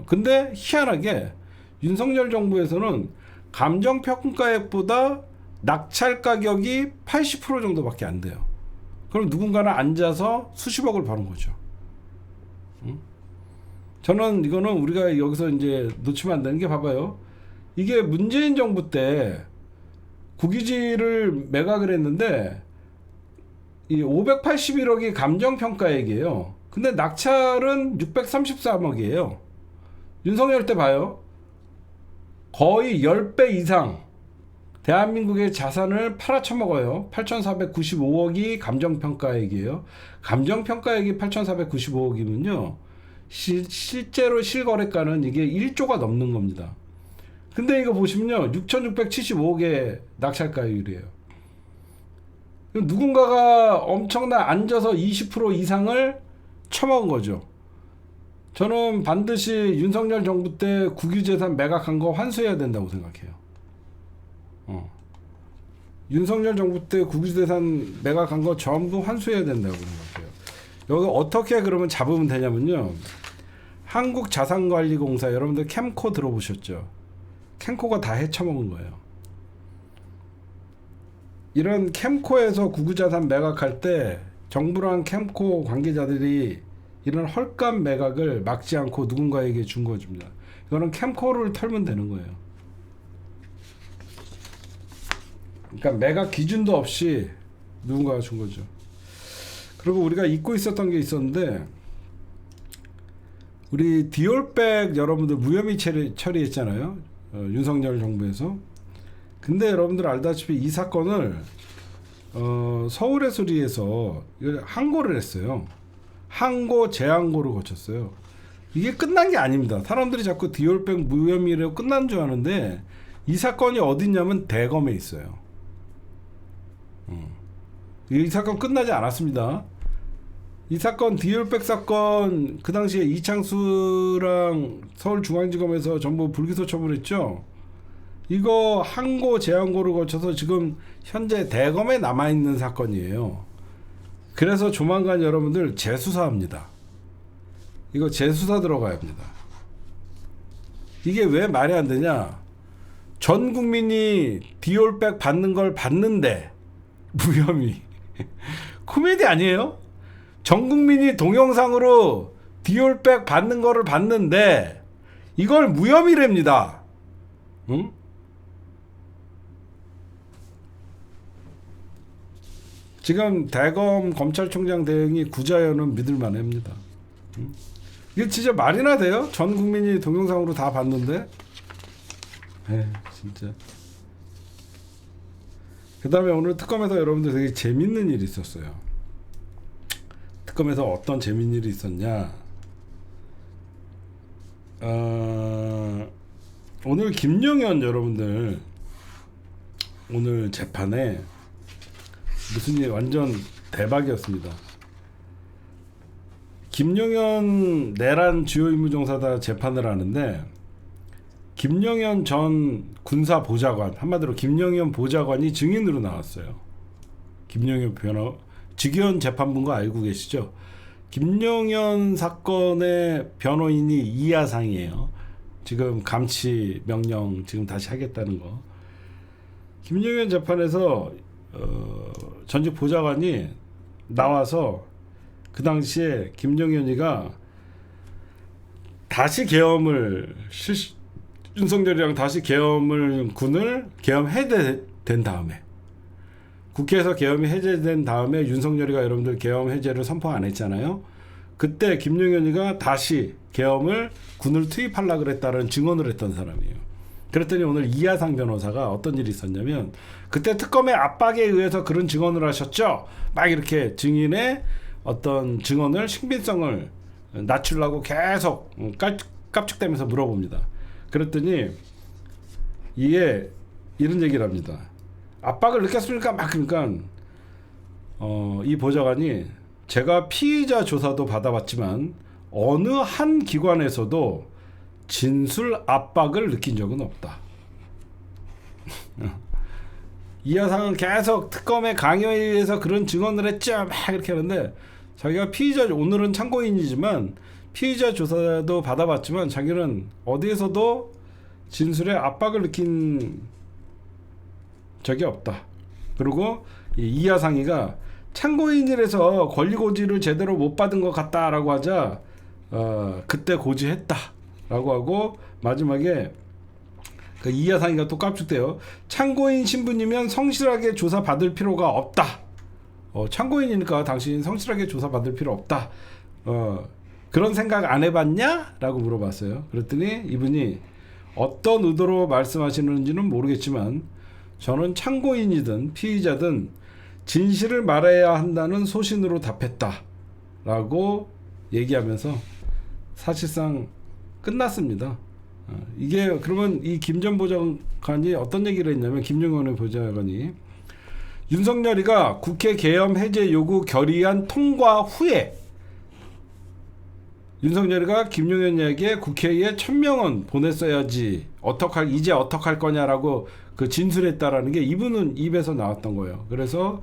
근데 희한하게 윤석열 정부에서는 감정평가액보다 낙찰 가격이 80% 정도밖에 안 돼요. 그럼 누군가는 앉아서 수십억을 버는 거죠. 저는 이거는 우리가 여기서 이제 놓치면 안 되는 게 봐봐요. 이게 문재인 정부 때 국유지를 매각을 했는데 이 581억이 감정평가액이에요. 근데 낙찰은 633억이에요. 윤석열 때 봐요. 거의 10배 이상 대한민국의 자산을 팔아쳐먹어요. 8,495억이 감정평가액이에요. 감정평가액이 8,495억이면요. 실제로 실거래가는 이게 1조가 넘는 겁니다. 근데 이거 보시면요. 6,675억의 낙찰가율이에요. 누군가가 엄청나 앉아서 20% 이상을 쳐먹은 거죠. 저는 반드시 윤석열 정부 때 국유재산 매각한 거 환수해야 된다고 생각해요. 윤석열 정부 때 국유재산 매각한 거 전부 환수해야 된다고 생각해요. 여기 어떻게 그러면 잡으면 되냐면요. 한국자산관리공사 여러분들 캠코 들어보셨죠? 캠코가 다 헤쳐먹은 거예요. 이런 캠코에서 국유자산 매각할 때 정부랑 캠코 관계자들이 이런 헐값 매각을 막지 않고 누군가에게 준 거줍니다. 이거는 캠코를 털면 되는 거예요. 그러니까 매각 기준도 없이 누군가가 준 거죠. 그리고 우리가 잊고 있었던 게 있었는데 우리 디올백 여러분들 무혐의 처리했잖아요. 윤석열 정부에서. 근데 여러분들 알다시피 이 사건을 서울의 소리에서 항고를 했어요. 항고, 재항고를 거쳤어요. 이게 끝난 게 아닙니다. 사람들이 자꾸 디올백 무혐의로 끝난 줄 아는데 이 사건이 어딨냐면 대검에 있어요. 이 사건 끝나지 않았습니다. 이 사건 디올백 사건 그 당시에 이창수랑 서울중앙지검에서 전부 불기소 처분했죠. 이거 항고 재항고를 거쳐서 지금 현재 대검에 남아있는 사건이에요. 그래서 조만간 여러분들 재수사합니다. 이거 재수사 들어가야 합니다. 이게 왜 말이 안 되냐. 전 국민이 디올백 받는 걸 봤는데 무혐의. 코미디 아니에요? 전 국민이 동영상으로 디올백 받는 거를 봤는데 이걸 무혐의랍니다. 응? 지금 대검 검찰총장 대응이 구자연은 믿을만 합니다. 응? 이게 진짜 말이나 돼요? 전 국민이 동영상으로 다 봤는데? 진짜. 그 다음에 오늘 특검에서 여러분들 되게 재밌는 일이 있었어요. 특검에서 어떤 재밌는 일이 있었냐. 오늘 김용현 여러분들 오늘 재판에 무슨 일 완전 대박이었습니다. 김용현 내란 주요 임무종사다 재판을 하는데 김용현 전 군사보좌관, 한마디로 김용현 보좌관이 증인으로 나왔어요. 김용현 변호, 직위원 재판부인 거 알고 계시죠? 김용현 사건의 변호인이 이하상이에요. 지금 감치 명령 지금 다시 하겠다는 거. 김용현 재판에서 전직 보좌관이 나와서 그 당시에 김용현이가 다시 계엄을 윤석열이랑 다시 군을 계엄해제된 다음에, 국회에서 계엄이 해제된 다음에 윤석열이가 여러분들 계엄 해제를 선포 안 했잖아요. 그때 김용현이가 다시 군을 투입하려고 그랬다는 증언을 했던 사람이에요. 그랬더니 오늘 이하상 변호사가 어떤 일이 있었냐면, 그때 특검의 압박에 의해서 그런 증언을 하셨죠? 막 이렇게 증인의 어떤 증언을 신빙성을 낮추려고 계속 깝죽대면서 물어봅니다. 그랬더니 이게 이런 얘기를 합니다. 압박을 느꼈습니까? 막 그러니까 이 보좌관이 제가 피의자 조사도 받아봤지만 어느 한 기관에서도 진술 압박을 느낀 적은 없다. 이하상은 계속 특검의 강요에 의해서 그런 증언을 했죠. 막 이렇게 하는데, 자기가 오늘은 참고인이지만 피의자 조사도 받아봤지만 자기는 어디에서도 진술에 압박을 느낀 적이 없다. 그리고 이하상이가 참고인이라서 권리고지를 제대로 못 받은 것 같다라고 하자 그때 고지했다라고 하고, 마지막에 그 이하상이가 또 깝죽대요. 참고인 신분이면 성실하게 조사받을 필요가 없다. 참고인이니까 당신 성실하게 조사받을 필요 없다. 그런 생각 안 해봤냐? 라고 물어봤어요. 그랬더니 이분이 어떤 의도로 말씀하시는지는 모르겠지만 저는 참고인이든 피의자든 진실을 말해야 한다는 소신으로 답했다 라고 얘기하면서 사실상 끝났습니다. 이게 그러면 이 김 전 보좌관이 어떤 얘기를 했냐면, 김용현의 보좌관이 윤석열이가 국회 계엄 해제 요구 결의안 통과 후에 윤석열이가 김용현에게 국회에 1000명은 보냈어야지 이제 어떡할 거냐라고 그 진술했다라는 게 이분은 입에서 나왔던 거예요. 그래서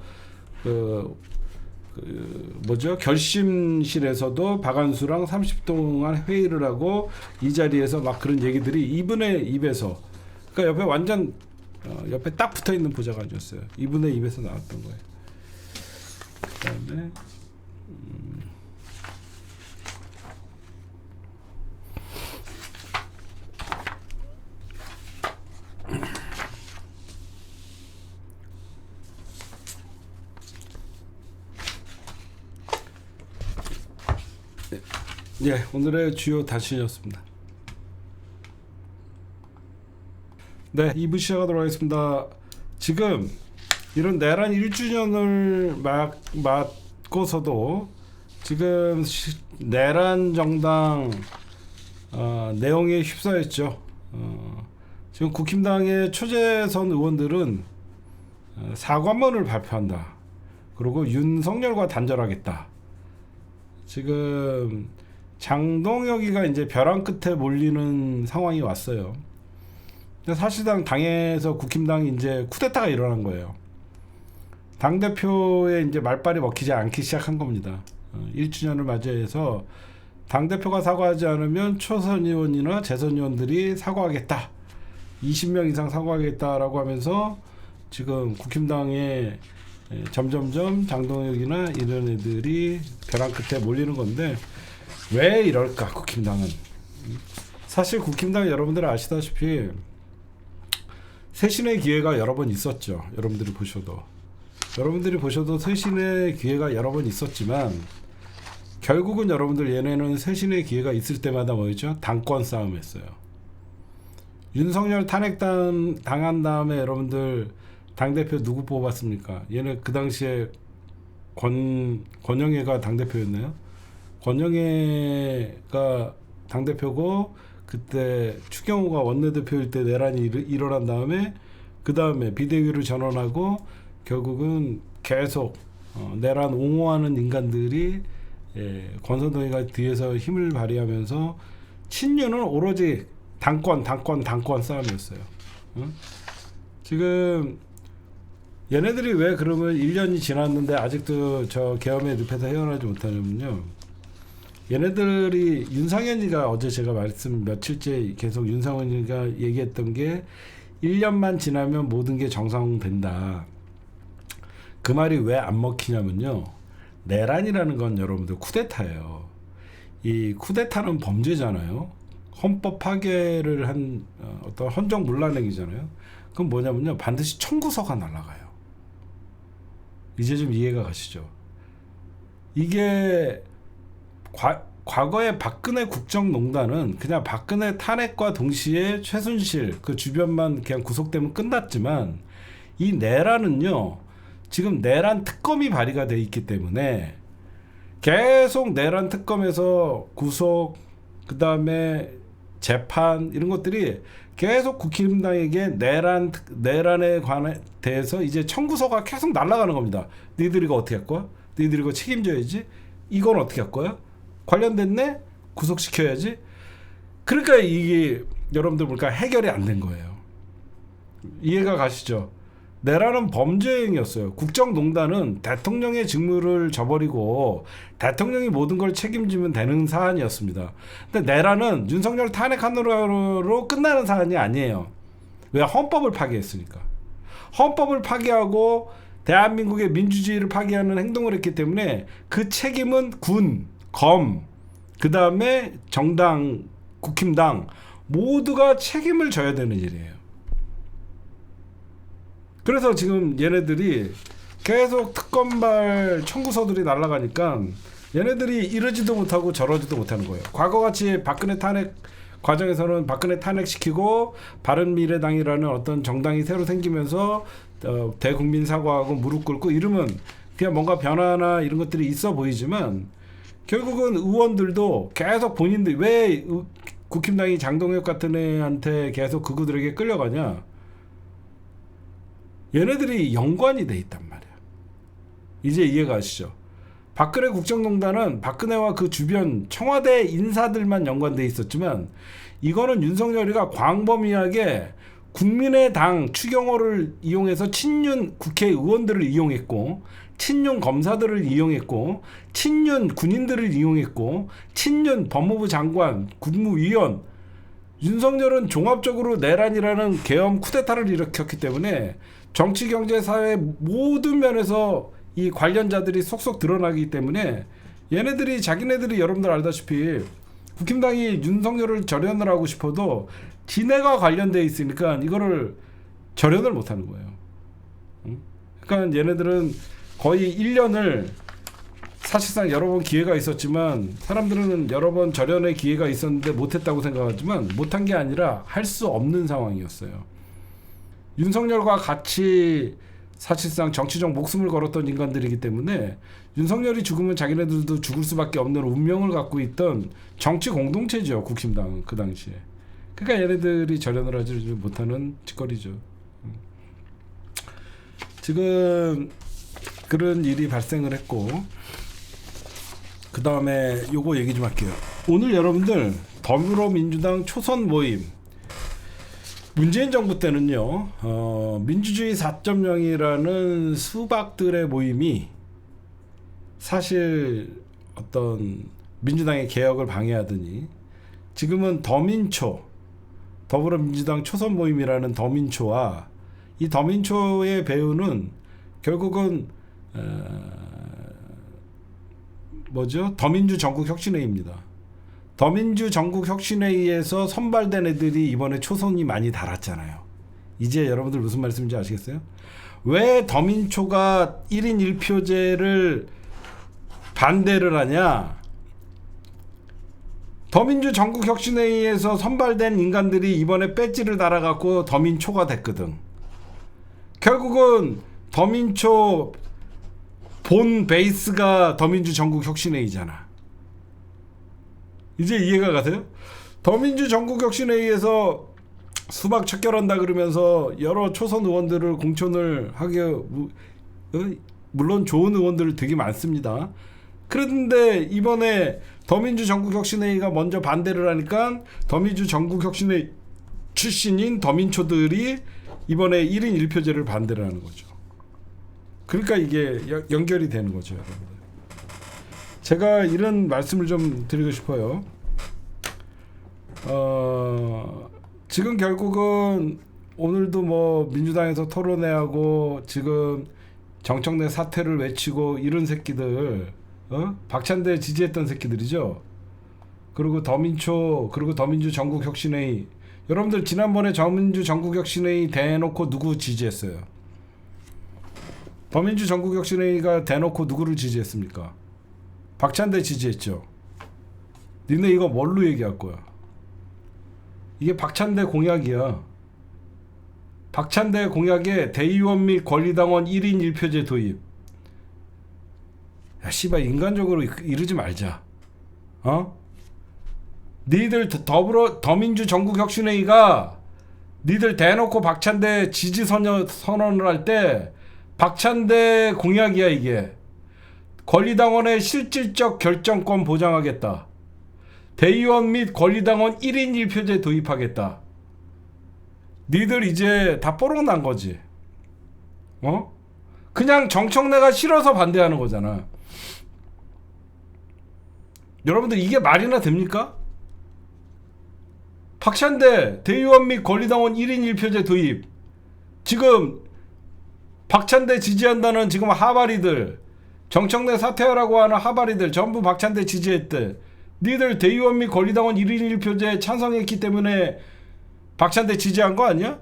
결심실에서도 박한수랑 30분 동안 회의를 하고 이 자리에서 막 그런 얘기들이 이분의 입에서, 그러니까 옆에 완전 옆에 딱 붙어 있는 보좌관이었어요. 이분의 입에서 나왔던 거예요. 그다음에 오늘의 주요 단신이었습니다. 네, 2부 시작하도록 하겠습니다. 지금 이런 내란 1주년을 맞고서도 지금 내란 정당 내용에 휩싸였죠. 지금 국힘당의 초재선 의원들은 사과문을 발표한다. 그리고 윤석열과 단절하겠다. 지금 장동혁이가 이제 벼랑 끝에 몰리는 상황이 왔어요. 근데 사실상 당에서 국힘당이 이제 쿠데타가 일어난 거예요. 당대표의 이제 말빨이 먹히지 않기 시작한 겁니다. 1주년을 맞이해서 당대표가 사과하지 않으면 초선 의원이나 재선 의원들이 사과하겠다. 20명 이상 사과하겠다라고 하면서 지금 국힘당에 점점점 장동혁이나 이런 애들이 벼랑 끝에 몰리는 건데, 왜 이럴까 국힘당은? 사실 국힘당 여러분들 아시다시피 쇄신의 기회가 여러 번 있었죠. 여러분들이 보셔도 쇄신의 기회가 여러 번 있었지만 결국은 여러분들 얘네는 쇄신의 기회가 있을 때마다 뭐였죠? 당권 싸움했어요. 윤석열 당한 다음에 여러분들 당대표 누구 뽑았습니까? 얘네 그 당시에 권영애가 당대표였나요? 권영애가 당대표고, 그때 추경호가 원내대표일 때 내란이 일어난 다음에 그 다음에 비대위를 전원하고 결국은 계속 내란 옹호하는 인간들이 권선동이가 뒤에서 힘을 발휘하면서 친윤은 오로지 당권 싸움이었어요. 지금 얘네들이 왜 그러면 1년이 지났는데 아직도 저 계엄의 늪에서 헤어나지 못하냐면요, 얘네들이 윤상현이가 어제 제가 며칠째 계속 윤상현이가 얘기했던 게 1년만 지나면 모든 게 정상된다. 그 말이 왜 안 먹히냐면요, 내란이라는 건 여러분들 쿠데타예요. 이 쿠데타는 범죄잖아요. 헌법 파괴를 한 어떤 헌정 문란행위잖아요. 그건 뭐냐면요, 반드시 청구서가 날아가요. 이제 좀 이해가 가시죠? 이게 과거에 박근혜 국정농단은 그냥 박근혜 탄핵과 동시에 최순실 그 주변만 그냥 구속되면 끝났지만, 이 내란은요, 지금 내란 특검이 발의가 돼 있기 때문에 계속 내란 특검에서 구속, 그 다음에 재판, 이런 것들이 계속 국힘당에게 내란에 대해서 이제 청구서가 계속 날아가는 겁니다. 니들이 이거 어떻게 할 거야? 니들이 이거 책임져야지. 이건 어떻게 할 거야? 관련됐네? 구속시켜야지. 그러니까 이게 여러분들 보니까 해결이 안 된 거예요. 이해가 가시죠? 내란은 범죄 행위였어요. 국정농단은 대통령의 직무를 저버리고 대통령이 모든 걸 책임지면 되는 사안이었습니다. 근데 내란은 윤석열 탄핵하느라로 끝나는 사안이 아니에요. 왜? 헌법을 파괴했으니까. 헌법을 파괴하고 대한민국의 민주주의를 파괴하는 행동을 했기 때문에 그 책임은 군, 검, 그 다음에 정당, 국힘당 모두가 책임을 져야 되는 일이에요. 그래서 지금 얘네들이 계속 특검발 청구서들이 날아가니까 얘네들이 이러지도 못하고 저러지도 못하는 거예요. 과거같이 박근혜 탄핵 과정에서는 박근혜 탄핵시키고 바른미래당이라는 어떤 정당이 새로 생기면서 대국민 사과하고 무릎 꿇고 이러면 그냥 뭔가 변화나 이런 것들이 있어 보이지만, 결국은 의원들도 계속 본인들, 왜 국힘당이 장동혁 같은 애한테 계속 그들에게 끌려가냐, 얘네들이 연관이 돼 있단 말이야. 이제 이해가 가시죠? 박근혜 국정농단은 박근혜와 그 주변 청와대 인사들만 연관돼 있었지만, 이거는 윤석열이가 광범위하게 국민의당 추경호를 이용해서 친윤 국회의원들을 이용했고, 친윤 검사들을 이용했고, 친윤 군인들을 이용했고, 친윤 법무부 장관, 국무위원, 윤석열은 종합적으로 내란이라는 계엄 쿠데타를 일으켰기 때문에 정치, 경제, 사회 모든 면에서 이 관련자들이 속속 드러나기 때문에 얘네들이 자기네들이 여러분들 알다시피 국힘당이 윤석열을 절연을 하고 싶어도 지네가 관련돼 있으니까 이거를 절연을 못하는 거예요. 그러니까 얘네들은 거의 1년을 사실상 여러 번 기회가 있었지만, 사람들은 여러 번 절연의 기회가 있었는데 못했다고 생각하지만 못한 게 아니라 할 수 없는 상황이었어요. 윤석열과 같이 사실상 정치적 목숨을 걸었던 인간들이기 때문에 윤석열이 죽으면 자기네들도 죽을 수밖에 없는 운명을 갖고 있던 정치 공동체죠, 국힘당 그 당시에. 그러니까 얘네들이 절연을 하지 못하는 짓거리죠. 지금 그런 일이 발생을 했고, 그 다음에 요거 얘기 좀 할게요. 오늘 여러분들 더불어민주당 초선 모임, 문재인 정부 때는요, 민주주의 4.0이라는 수박들의 모임이 사실 어떤 민주당의 개혁을 방해하더니, 지금은 더민초, 더불어민주당 초선 모임이라는 더민초와 이 더민초의 배우는 결국은 더민주 전국혁신회의입니다. 더민주 전국혁신회의에서 선발된 애들이 이번에 초선이 많이 달았잖아요. 이제 여러분들 무슨 말씀인지 아시겠어요? 왜 더민초가 1인 1표제를 반대를 하냐? 더민주 전국혁신회의에서 선발된 인간들이 이번에 배지를 달아갖고 더민초가 됐거든. 결국은 더민초 본 베이스가 더민주 전국혁신회의잖아. 이제 이해가 가세요? 더민주 전국혁신회의에서 수박 척결한다 그러면서 여러 초선 의원들을 공천을 하게, 물론 좋은 의원들 되게 많습니다. 그런데 이번에 더민주 전국혁신회의가 먼저 반대를 하니까 더민주 전국혁신회의 출신인 더민초들이 이번에 1인 1표제를 반대를 하는 거죠. 그러니까 이게 연결이 되는 거죠, 여러분들. 제가 이런 말씀을 좀 드리고 싶어요. 지금 결국은 오늘도 뭐 민주당에서 토론회하고 지금 정청래 사퇴를 외치고 이런 새끼들, 박찬대 지지했던 새끼들이죠. 그리고 더민초, 그리고 더민주 전국혁신회의. 여러분들 지난번에 더민주 전국혁신회의 대놓고 누구 지지했어요? 더민주 전국혁신회의가 대놓고 누구를 지지했습니까? 박찬대 지지했죠. 니네 이거 뭘로 얘기할 거야? 이게 박찬대 공약이야. 박찬대 공약에 대의원 및 권리당원 1인 1표제 도입. 야 씨발 인간적으로 이러지 말자. 어? 니들 더민주 전국혁신회의가 니들 대놓고 박찬대 지지 선언을 할 때 박찬대 공약이야 이게. 권리당원의 실질적 결정권 보장하겠다. 대의원 및 권리당원 1인 1표제 도입하겠다. 니들 이제 다 뽀록 난 거지. 어? 그냥 정청래가 싫어서 반대하는 거잖아. 여러분들 이게 말이나 됩니까? 박찬대 대의원 및 권리당원 1인 1표제 도입. 지금 박찬대 지지한다는 지금 하바리들, 정청래 사퇴하라고 하는 하바리들 전부 박찬대 지지했대. 니들 대의원 및 권리당원 1인 1표제에 찬성했기 때문에 박찬대 지지한 거 아니야?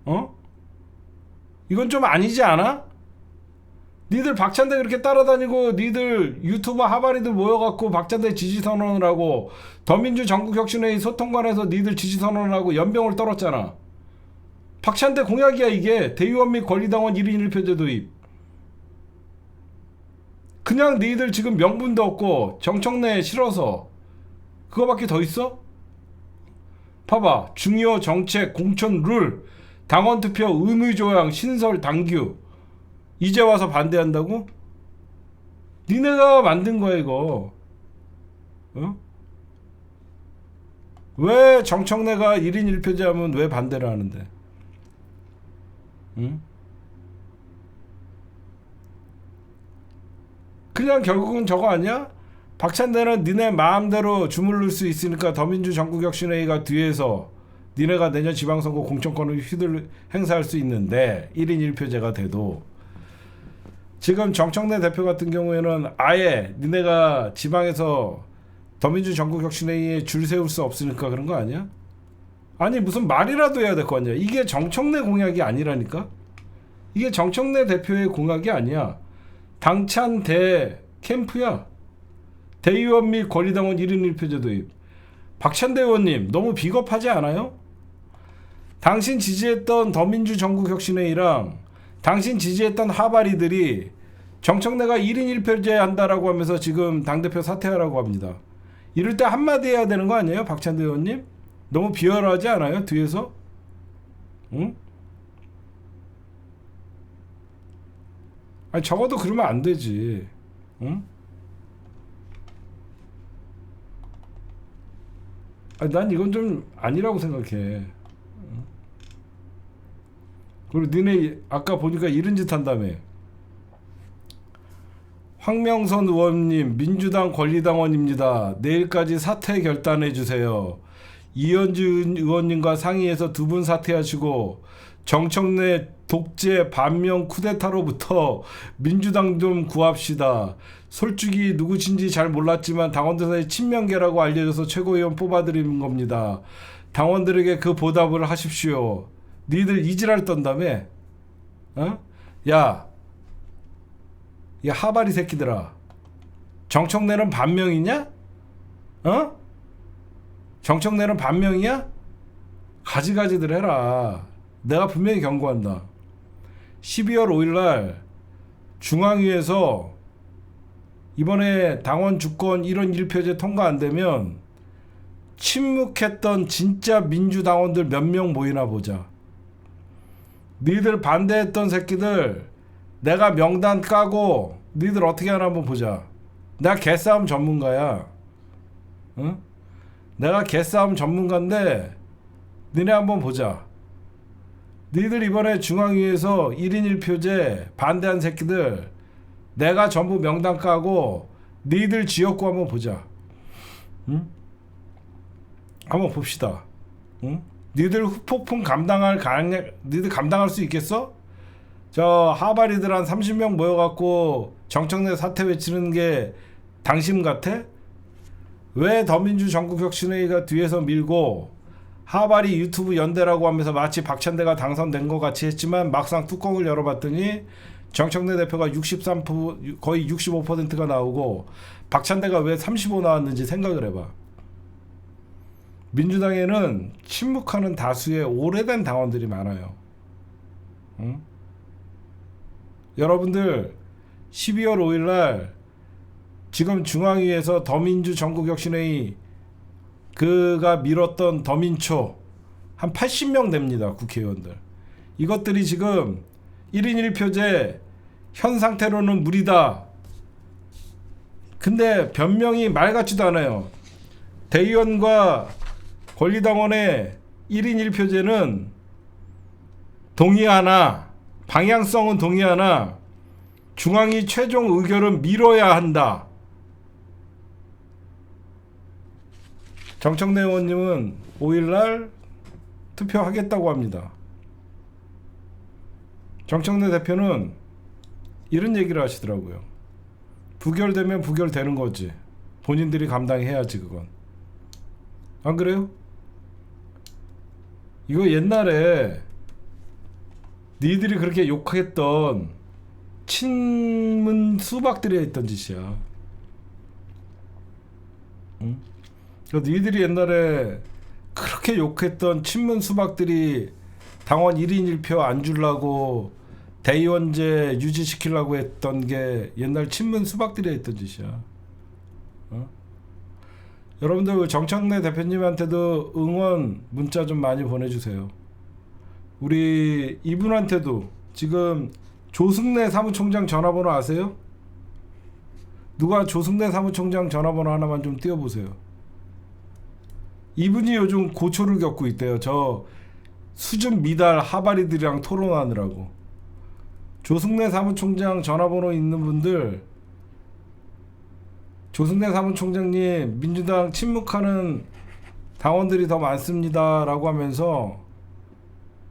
어? 이건 좀 아니지 않아? 니들 박찬대 그렇게 따라다니고 니들 유튜버 하바리들 모여갖고 박찬대 지지 선언을 하고 더민주 전국혁신회의 소통관에서 니들 지지 선언을 하고 연병을 떨었잖아. 박찬대 공약이야 이게. 대의원 및 권리당원 1인 1표제 도입. 그냥 니들 지금 명분도 없고 정청래 싫어서 그거밖에 더 있어? 봐봐. 중요 정책 공천 룰 당원투표 의무조항 신설 당규 이제 와서 반대한다고? 니네가 만든 거야 이거. 어? 왜 정청래가 1인 1표제 하면 왜 반대를 하는데? 응? 그냥 결국은 저거 아니야? 박찬대는 니네 마음대로 주물를 수 있으니까 더민주 전국혁신회의가 뒤에서 니네가 내년 지방선거 공천권을 행사할 수 있는데 1인 1표제가 돼도 지금 정청래 대표 같은 경우에는 아예 니네가 지방에서 더민주 전국혁신회의에 줄 세울 수 없으니까 그런 거 아니야? 아니 무슨 말이라도 해야 될 거 아니야. 이게 정청래 공약이 아니라니까. 이게 정청래 대표의 공약이 아니야. 당찬대 캠프야. 대의원 및 권리당원 1인 1표제 도입. 박찬대 의원님 너무 비겁하지 않아요? 당신 지지했던 더민주 전국혁신회의랑 당신 지지했던 하바리들이 정청래가 1인 1표제 한다라고 하면서 지금 당대표 사퇴하라고 합니다. 이럴 때 한마디 해야 되는 거 아니에요? 박찬대 의원님? 너무 비열하지 않아요? 뒤에서? 응? 아니 적어도 그러면 안 되지. 응? 아니 난 이건 좀 아니라고 생각해. 그리고 니네 아까 보니까 이런 짓 한다며. 황명선 의원님 민주당 권리당원입니다. 내일까지 사퇴 결단해 주세요. 이현주 의원님과 상의해서 두 분 사퇴하시고 정청래 독재 반명 쿠데타로부터 민주당 좀 구합시다. 솔직히 누구신지 잘 몰랐지만 당원들의 친명계라고 알려져서 최고위원 뽑아드리는 겁니다. 당원들에게 그 보답을 하십시오. 니들 이지랄 떤다며? 어? 야, 이 하바리 새끼들아. 정청래는 반명이냐? 어? 정청래는 반명이야? 가지가지들 해라. 내가 분명히 경고한다. 12월 5일날 중앙위에서 이번에 당원 주권 1원 1표제 통과 안 되면 침묵했던 진짜 민주당원들 몇 명 모이나 보자. 니들 반대했던 새끼들 내가 명단 까고 니들 어떻게 하나 한번 보자. 내가 개싸움 전문가야. 응? 내가 개싸움 전문가인데 니네 한번 보자. 니들 이번에 중앙위에서 1인 1표제 반대한 새끼들 내가 전부 명단 까고 니들 지역구 한번 보자. 응? 한번 봅시다. 응? 니들 후폭풍 니들 감당할 수 있겠어? 저 하바리들 한 30명 모여갖고 정청래 사퇴 외치는 게 당신 같아? 왜 더민주 전국혁신회의가 뒤에서 밀고 하발이 유튜브 연대라고 하면서 마치 박찬대가 당선된 것 같이 했지만 막상 뚜껑을 열어봤더니 정청래 대표가 63% 거의 65%가 나오고 박찬대가 왜 35 나왔는지 생각을 해봐. 민주당에는 침묵하는 다수의 오래된 당원들이 많아요. 응? 여러분들 12월 5일날 지금 중앙위에서 더민주 전국혁신회의 그가 밀었던 더민초 한 80명 됩니다. 국회의원들. 이것들이 지금 1인 1표제 현 상태로는 무리다. 근데 변명이 말 같지도 않아요. 대의원과 권리당원의 1인 1표제는 동의하나 방향성은 동의하나 중앙위 최종 의결은 미뤄야 한다. 정청래 의원님은 5일날 투표하겠다고 합니다. 정청래 대표는 이런 얘기를 하시더라고요. 부결되면 부결되는 거지. 본인들이 감당해야지 그건. 안 그래요? 이거 옛날에 니들이 그렇게 욕했던 친문 수박들이 했던 짓이야. 응? 니들이 옛날에 그렇게 욕했던 친문 수박들이 당원 1인 1표 안 주려고 대의원제 유지시키려고 했던 게 옛날 친문 수박들이 했던 짓이야. 어? 여러분들 정청래 대표님한테도 응원 문자 좀 많이 보내주세요. 우리 이분한테도 지금 조승래 사무총장 전화번호 아세요? 누가 조승래 사무총장 전화번호 하나만 좀 띄워보세요. 이분이 요즘 고초를 겪고 있대요. 저 수준 미달 하바리들이랑 토론하느라고. 조승래 사무총장 전화번호 있는 분들, 조승래 사무총장님 민주당 침묵하는 당원들이 더 많습니다 라고 하면서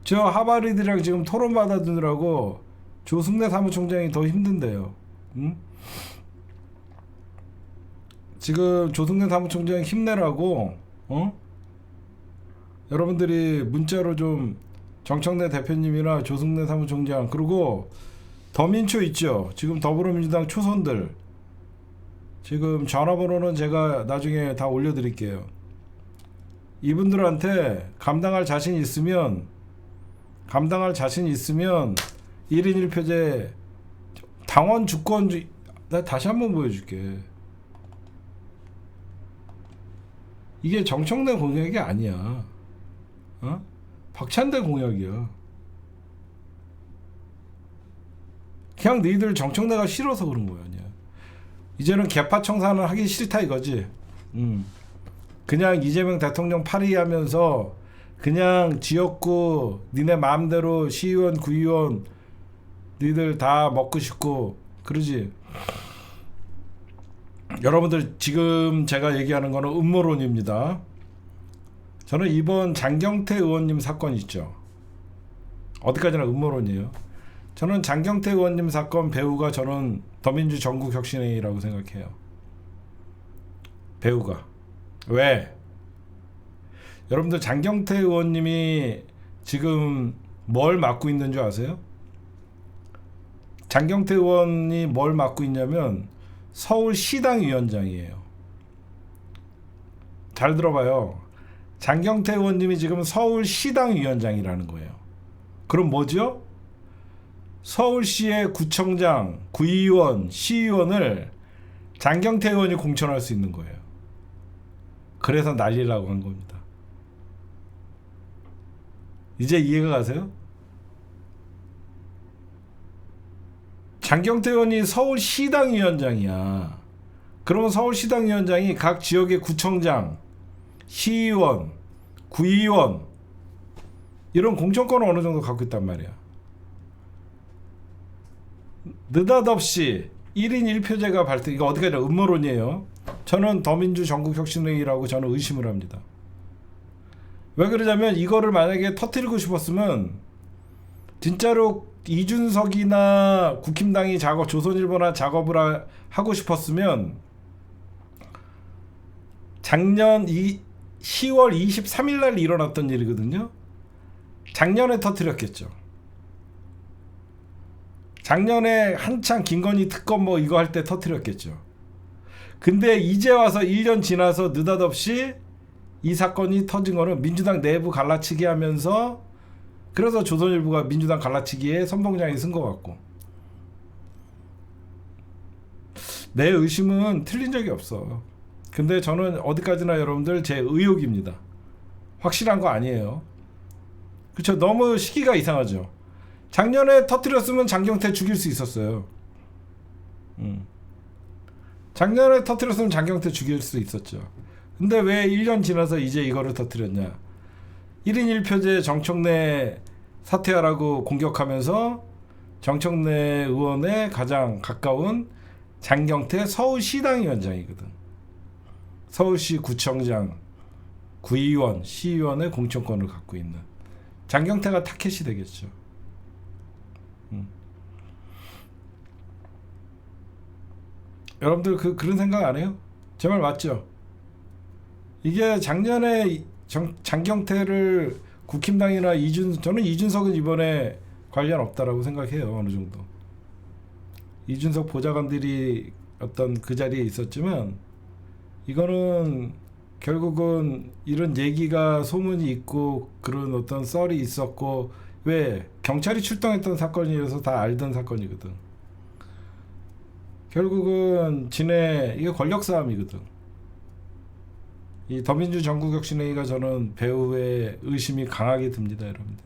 저 하바리들이랑 지금 토론 받아두느라고 조승래 사무총장이 더 힘든데요. 응? 지금 조승래 사무총장이 힘내라고 여러분들이 문자로 좀 정청래 대표님이나 조승래 사무총장 그리고 더민초 있죠. 지금 더불어민주당 초선들 지금 전화번호는 제가 나중에 다 올려드릴게요. 이분들한테 감당할 자신 있으면 1인 1표제 당원 주권 나 다시 한번 보여줄게. 이게 정청래 공약이 아니야. 박찬대 공약이야. 그냥 너희들 정청래가 싫어서 그런 거야. 그냥. 이제는 개파 청산을 하기 싫다 이거지. 그냥 이재명 대통령 파리하면서 그냥 지역구 니네 마음대로 시의원 구의원 니들 다 먹고 싶고 그러지. 여러분들 지금 제가 얘기하는 거는 음모론입니다. 저는 이번 장경태 의원님 사건 있죠. 어디까지나 음모론이에요. 저는 장경태 의원님 사건 배우가 저는 더민주 전국혁신회의라고 생각해요. 배우가. 왜? 여러분들 장경태 의원님이 지금 뭘 맡고 있는 줄 아세요? 장경태 의원이 뭘 맡고 있냐면 서울시당 위원장이에요. 잘 들어봐요. 장경태 의원님이 지금 서울시당 위원장이라는 거예요. 그럼 뭐죠? 서울시의 구청장, 구의원, 시의원을 장경태 의원이 공천할 수 있는 거예요. 그래서 난리라고 한 겁니다. 이제 이해가 가세요? 장경태 의원이 서울시당 위원장이야. 그러면 서울시당 위원장이 각 지역의 구청장, 시의원, 구의원 이런 공천권을 어느 정도 갖고 있단 말이야. 느닷없이 1인 1표제가 발동. 이거 어디까지나 음모론이에요. 저는 더민주 전국혁신회의라고 저는 의심을 합니다. 왜 그러냐면 이거를 만약에 터뜨리고 싶었으면 진짜로 이준석이나 국힘당이 조선일보나 작업을 하고 싶었으면 작년 10월 23일 날 일어났던 일이거든요. 작년에 터뜨렸겠죠. 작년에 한창 김건희 특검 뭐 이거 할 때 터뜨렸겠죠. 근데 이제 와서 1년 지나서 느닷없이 이 사건이 터진 거는 민주당 내부 갈라치기 하면서, 그래서 조선일보가 민주당 갈라치기에 선봉장이 쓴 것 같고, 내 의심은 틀린 적이 없어. 근데 저는 어디까지나 여러분들 제 의혹입니다. 확실한 거 아니에요. 그쵸? 너무 시기가 이상하죠. 작년에 터뜨렸으면 장경태 죽일 수 있었어요. 작년에 터뜨렸으면 장경태 죽일 수 있었죠. 근데 왜 1년 지나서 이제 이거를 터뜨렸냐. 1인 1표제 정청래 사퇴하라고 공격하면서 정청래 의원의 가장 가까운 장경태 서울시당위원장이거든. 서울시 구청장, 구의원, 시의원의 공천권을 갖고 있는 장경태가 타켓이 되겠죠. 여러분들 그런 생각 안 해요? 제 말 맞죠? 이게 작년에 장경태를 국힘당이나 저는 이준석은 이번에 관련 없다라고 생각해요. 어느 정도 이준석 보좌관들이 어떤 그 자리에 있었지만, 이거는 결국은 이런 얘기가 소문이 있고 그런 어떤 썰이 있었고, 왜 경찰이 출동했던 사건이어서 다 알던 사건이거든. 결국은 이게 권력 싸움이거든. 이 더민주 전국혁신회의가 저는 배후에 의심이 강하게 듭니다, 여러분들.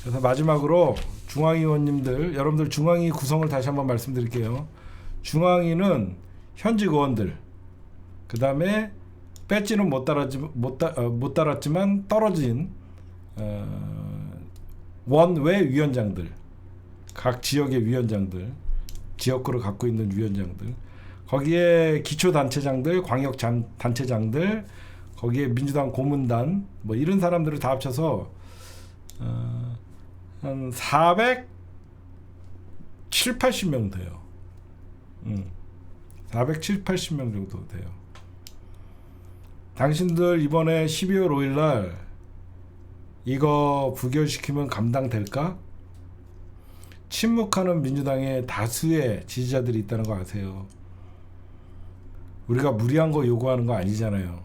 그래서 마지막으로 중앙위원님들, 여러분들 중앙위 구성을 다시 한번 말씀드릴게요. 중앙위는 현직 의원들, 그 다음에 배지는 못 달았지만 떨어진 원외 위원장들, 각 지역의 위원장들, 지역구를 갖고 있는 위원장들, 거기에 기초단체장들, 광역단체장들, 거기에 민주당 고문단, 뭐 이런 사람들을 다 합쳐서 한 470-80명 돼요. 470-80명 정도 돼요. 당신들 이번에 12월 5일날 이거 부결시키면 감당될까? 침묵하는 민주당의 다수의 지지자들이 있다는 거 아세요? 우리가 무리한 거 요구하는 거 아니잖아요.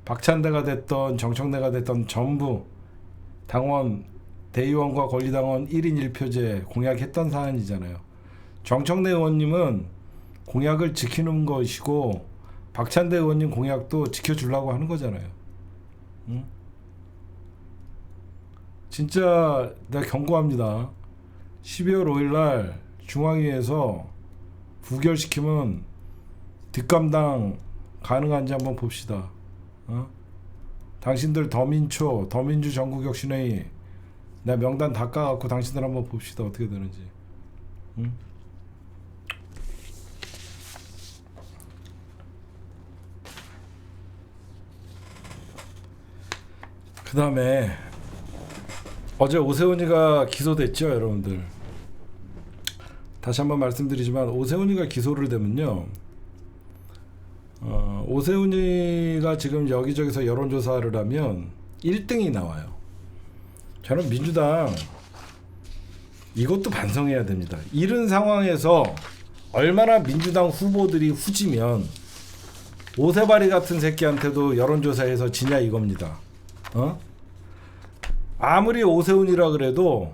박찬대가 됐던 정청래가 됐던 전부 당원, 대의원과 권리당원 1인 1표제 공약했던 사안이잖아요. 정청래 의원님은 공약을 지키는 것이고, 박찬대 의원님 공약도 지켜주려고 하는 거잖아요. 응? 진짜 내가 경고합니다. 12월 5일날 중앙위에서 부결시키면 뒷감당 가능한지 한번 봅시다. 당신들 더민주 전국혁신회의 내가 명단 다 까갖고 당신들 한번 봅시다. 어떻게 되는지. 그 다음에 어제 오세훈이가 기소됐죠, 여러분들. 다시 한번 말씀드리지만 오세훈이가 기소를 되면요, 오세훈이가 지금 여기저기서 여론조사를 하면 1등이 나와요. 저는 민주당 이것도 반성해야 됩니다. 이런 상황에서 얼마나 민주당 후보들이 후지면 오세바리 같은 새끼한테도 여론조사에서 지냐 이겁니다. 아무리 오세훈이라 그래도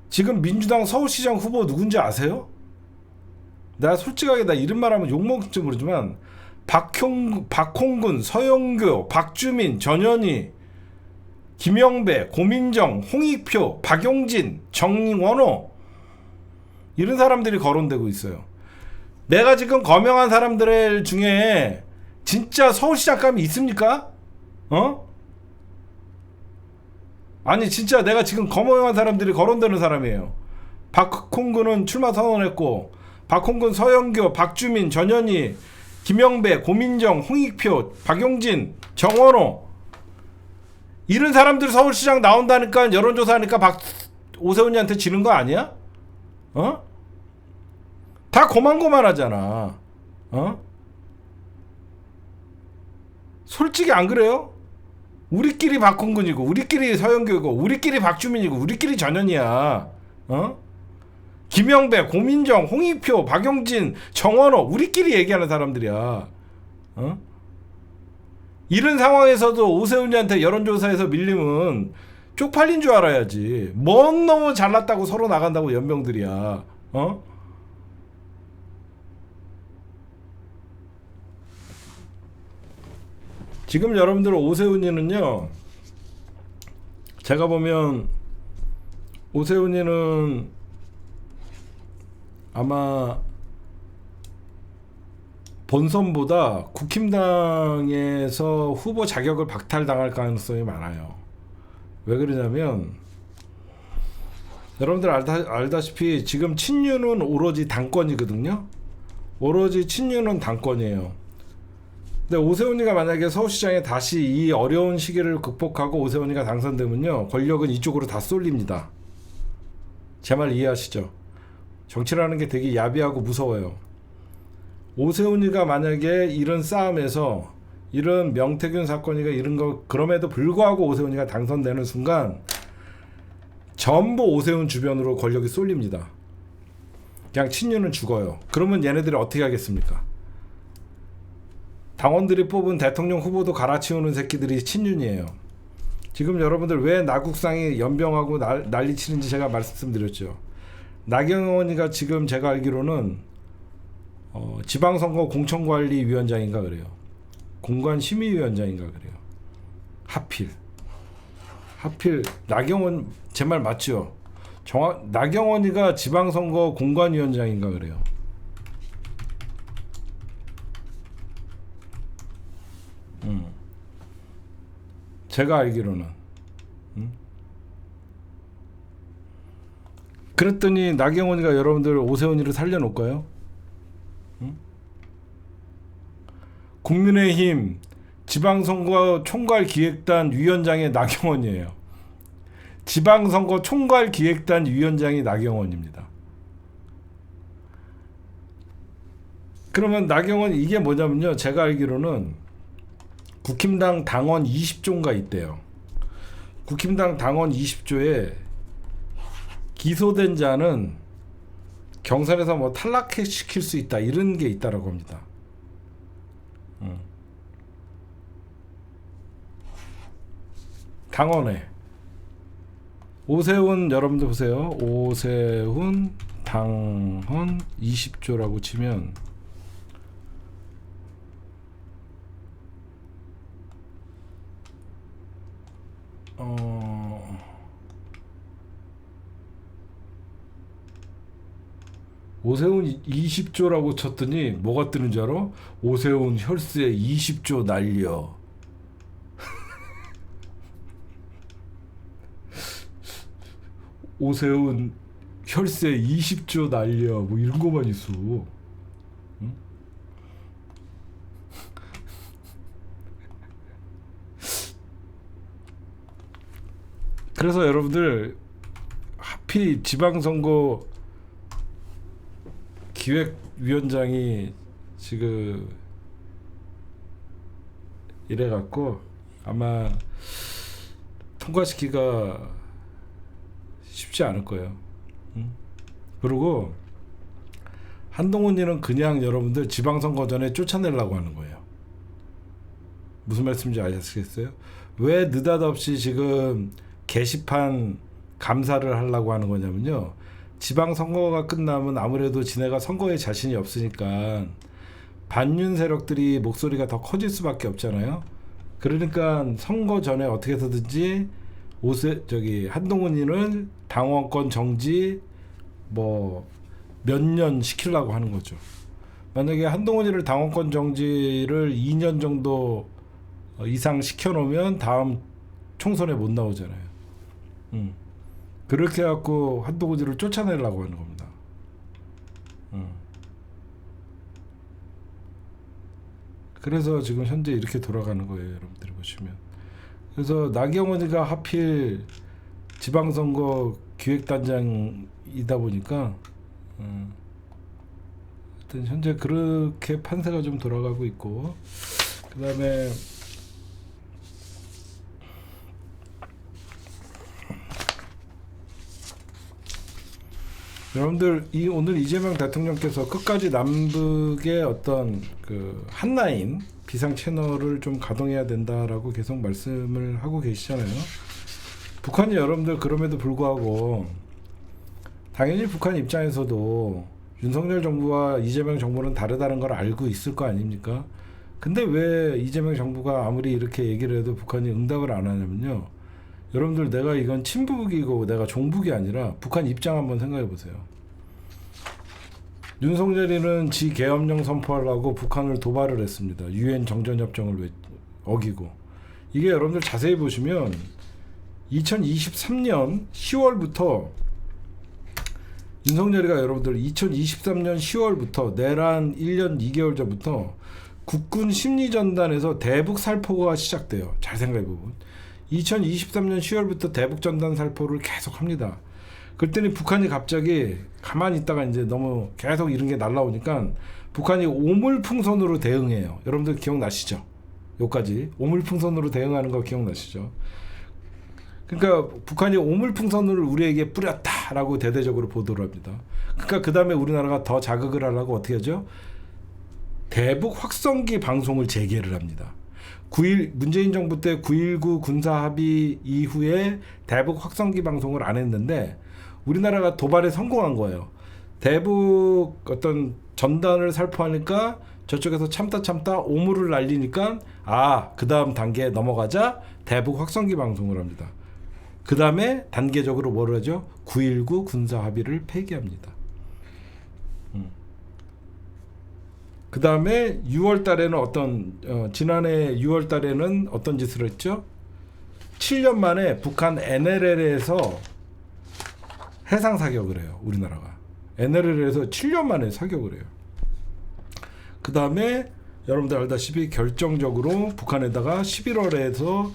지금 민주당 서울시장 후보 누군지 아세요? 내가 솔직하게 나 이런 말하면 욕먹을지 모르지만 박홍근, 서영교, 박주민, 전현희, 김영배, 고민정, 홍익표, 박용진, 정원호, 이런 사람들이 거론되고 있어요. 내가 지금 거명한 사람들 중에 진짜 서울시장감이 있습니까? 아니 진짜 내가 지금 거명한 사람들이 거론되는 사람이에요. 박홍근은 출마 선언했고, 박홍근, 서영교, 박주민, 전현희, 김영배, 고민정, 홍익표, 박용진, 정원호, 이런 사람들 서울시장 나온다니까, 여론조사하니까 오세훈이한테 지는 거 아니야? 다 고만고만하잖아. 어? 솔직히 안 그래요? 우리끼리 박홍근이고 우리끼리 서영교고 우리끼리 박주민이고 우리끼리 전현이야. 어? 김영배, 고민정, 홍익표, 박용진, 정원호 우리끼리 얘기하는 사람들이야. 어? 이런 상황에서도 오세훈이한테 여론조사에서 밀리면 쪽팔린 줄 알아야지. 뭔 너무 잘났다고 서로 나간다고 연병들이야. 어? 지금 여러분들 오세훈이는요. 제가 보면 오세훈이는 아마 본선보다 국힘당에서 후보 자격을 박탈당할 가능성이 많아요. 왜 그러냐면 여러분들 알다시피 지금 친윤은 오로지 당권이거든요. 오로지 친윤은 당권이에요. 근데 오세훈이가 만약에 서울시장에 다시 이 어려운 시기를 극복하고 오세훈이가 당선되면요, 권력은 이쪽으로 다 쏠립니다. 제 말 이해하시죠? 정치라는 게 되게 야비하고 무서워요. 오세훈이가 만약에 이런 싸움에서 이런 명태균 사건이가 이런 거 그럼에도 불구하고 오세훈이가 당선되는 순간 전부 오세훈 주변으로 권력이 쏠립니다. 그냥 친윤은 죽어요. 그러면 얘네들이 어떻게 하겠습니까? 당원들이 뽑은 대통령 후보도 갈아치우는 새끼들이 친윤이에요. 지금 여러분들 왜 나국상이 연병하고 난리치는지 제가 말씀드렸죠. 나경원이가 지금 제가 알기로는 지방선거 공천관리위원장인가 그래요. 공관심의위원장인가 그래요. 하필 나경원 제 말 맞죠? 나경원이가 지방선거 공관위원장인가 그래요. 제가 알기로는. 그랬더니 나경원이가 여러분들 오세훈이를 살려놓을까요? 국민의힘 지방선거 총괄기획단 위원장의 나경원이에요. 지방선거 총괄기획단 위원장이 나경원입니다. 그러면 나경원 이게 뭐냐면요, 제가 알기로는 국힘당 당원 20조인가 있대요. 국힘당 당원 20조에 기소된 자는 경선에서 뭐 탈락시킬 수 있다 이런 게 있다라고 합니다. 당원에 오세훈 여러분들 보세요. 오세훈 당헌 20조라고 치면 오세훈 20조라고 쳤더니 뭐가 뜨는 줄 알아? 오세훈 혈세 20조 날려. 오세훈 혈세 20조 날려. 뭐 이런 거만 있어. 응? 그래서 여러분들 하필 지방선거 기획위원장이 지금 이래갖고 아마 통과시키기가 쉽지 않을 거예요. 그리고 한동훈이는 그냥 여러분들 지방선거 전에 쫓아내려고 하는 거예요. 무슨 말씀인지 아시겠어요? 왜 느닷없이 지금 게시판 감사를 하려고 하는 거냐면요, 지방선거가 끝나면 아무래도 지네가 선거에 자신이 없으니까 반윤 세력들이 목소리가 더 커질 수밖에 없잖아요. 그러니까 선거 전에 어떻게 해서든지 한동훈이를 당원권 정지 뭐 몇 년 시키려고 하는 거죠. 만약에 한동훈이를 당원권 정지를 2년 정도 이상 시켜놓으면 다음 총선에 못 나오잖아요. 그렇게 해갖고 한동훈이를 쫓아내려고 하는 겁니다. 그래서 지금 현재 이렇게 돌아가는 거예요, 여러분들이 보시면. 그래서 나경원이가 하필 지방선거 기획단장이다 보니까 하여튼 현재 그렇게 판세가 좀 돌아가고 있고, 그 다음에 여러분들 오늘 이재명 대통령께서 끝까지 남북의 어떤 그 한라인 비상 채널을 좀 가동해야 된다라고 계속 말씀을 하고 계시잖아요. 북한이 여러분들 그럼에도 불구하고 당연히 북한 입장에서도 윤석열 정부와 이재명 정부는 다르다는 걸 알고 있을 거 아닙니까? 근데 왜 이재명 정부가 아무리 이렇게 얘기를 해도 북한이 응답을 안 하냐면요, 여러분들 내가 이건 친북이고 내가 종북이 아니라 북한 입장 한번 생각해 보세요. 윤석열이는 지 계엄령 선포하려고 북한을 도발을 했습니다. 유엔 정전협정을 어기고. 이게 여러분들 자세히 보시면 2023년 10월부터 윤석열이가 여러분들 2023년 10월부터 내란 1년 2개월 전부터 국군 심리전단에서 대북 살포가 시작돼요. 잘 생각해보면 2023년 10월부터 대북 전단 살포를 계속 합니다. 그랬더니 북한이 갑자기 가만히 있다가 이제 너무 계속 이런 게 날라오니까 북한이 오물풍선으로 대응해요. 여러분들 기억나시죠? 여기까지 오물풍선으로 대응하는 거 기억나시죠? 그러니까 북한이 오물풍선을 우리에게 뿌렸다라고 대대적으로 보도를 합니다. 그러니까 그 다음에 우리나라가 더 자극을 하려고 어떻게 하죠? 대북 확성기 방송을 재개를 합니다. 문재인 정부 때 9.19 군사 합의 이후에 대북 확성기 방송을 안 했는데 우리나라가 도발에 성공한 거예요. 대북 어떤 전단을 살포하니까 저쪽에서 참다 오물을 날리니까 그 다음 단계에 넘어가자 대북 확성기 방송을 합니다. 그 다음에 단계적으로 뭘 하죠? 9.19 군사 합의를 폐기합니다. 그 다음에 6월 달에는 지난해 6월 달에는 어떤 짓을 했죠? 7년 만에 북한 NLL에서 해상 사격을 해요. 우리나라가. NLL에서 7년 만에 사격을 해요. 그 다음에 여러분들 알다시피 결정적으로 북한에다가 11월에만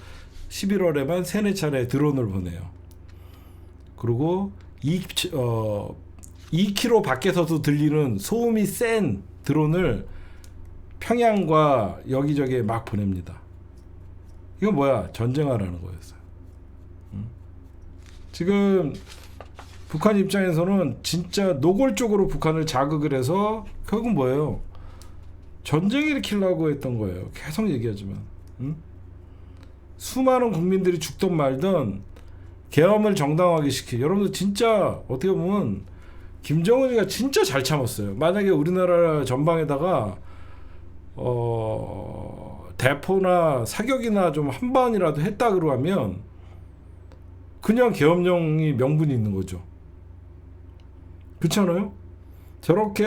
3-4차례 드론을 보내요. 그리고 2km 밖에서도 들리는 소음이 센 드론을 평양과 여기저기에 막 보냅니다. 이거 뭐야? 전쟁하라는 거였어요. 지금 북한 입장에서는 진짜 노골적으로 북한을 자극을 해서 결국 뭐예요? 전쟁 일으키려고 했던 거예요. 계속 얘기하지만. 수많은 국민들이 죽든 말든 계엄을 정당화하게 시키. 여러분들 진짜 어떻게 보면 김정은이가 진짜 잘 참았어요. 만약에 우리나라 전방에다가 대포나 사격이나 좀 한 번이라도 했다 그러면 그냥 계엄령이 명분이 있는 거죠. 그렇잖아요? 저렇게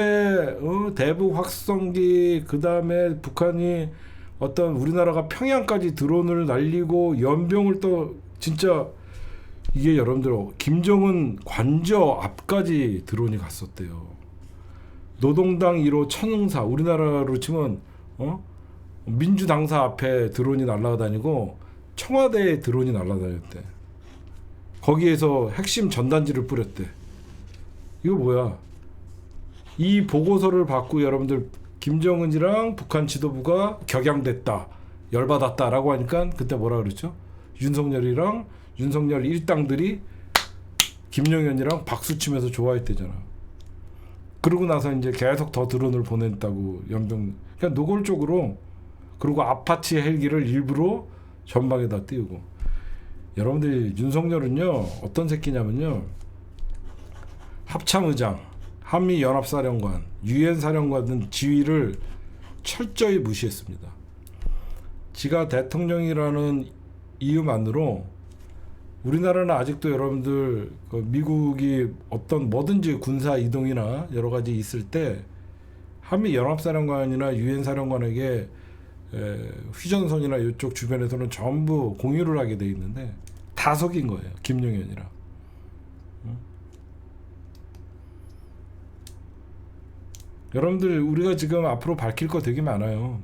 대북 확성기, 그 다음에 북한이 어떤 우리나라가 평양까지 드론을 날리고 연병을 또 진짜 이게 여러분들 김정은 관저 앞까지 드론이 갔었대요. 노동당 1호 천응사, 우리나라로 치면 민주당사 앞에 드론이 날아다니고 청와대에 드론이 날아다녔대. 거기에서 핵심 전단지를 뿌렸대. 이거 뭐야? 이 보고서를 받고 여러분들 김정은이랑 북한 지도부가 격양됐다, 열받았다라고 하니까 그때 뭐라 그랬죠? 윤석열이랑 윤석열 일당들이 김용현이랑 박수치면서 좋아했대잖아. 그러고 나서 이제 계속 더 드론을 보냈다고 연병. 그냥 노골적으로. 그리고 아파치 헬기를 일부러 전방에다 띄우고. 여러분들 윤석열은요 어떤 새끼냐면요, 합참의장, 한미연합사령관, 유엔사령관 등 지위를 철저히 무시했습니다. 지가 대통령이라는 이유만으로 우리나라는 아직도 여러분들 미국이 어떤 뭐든지 군사 이동이나 여러 가지 있을 때 한미연합사령관이나 유엔사령관에게 휴전선이나 이쪽 주변에서는 전부 공유를 하게 돼 있는데 다 속인 거예요. 김용현이랑. 여러분들 우리가 지금 앞으로 밝힐 거 되게 많아요.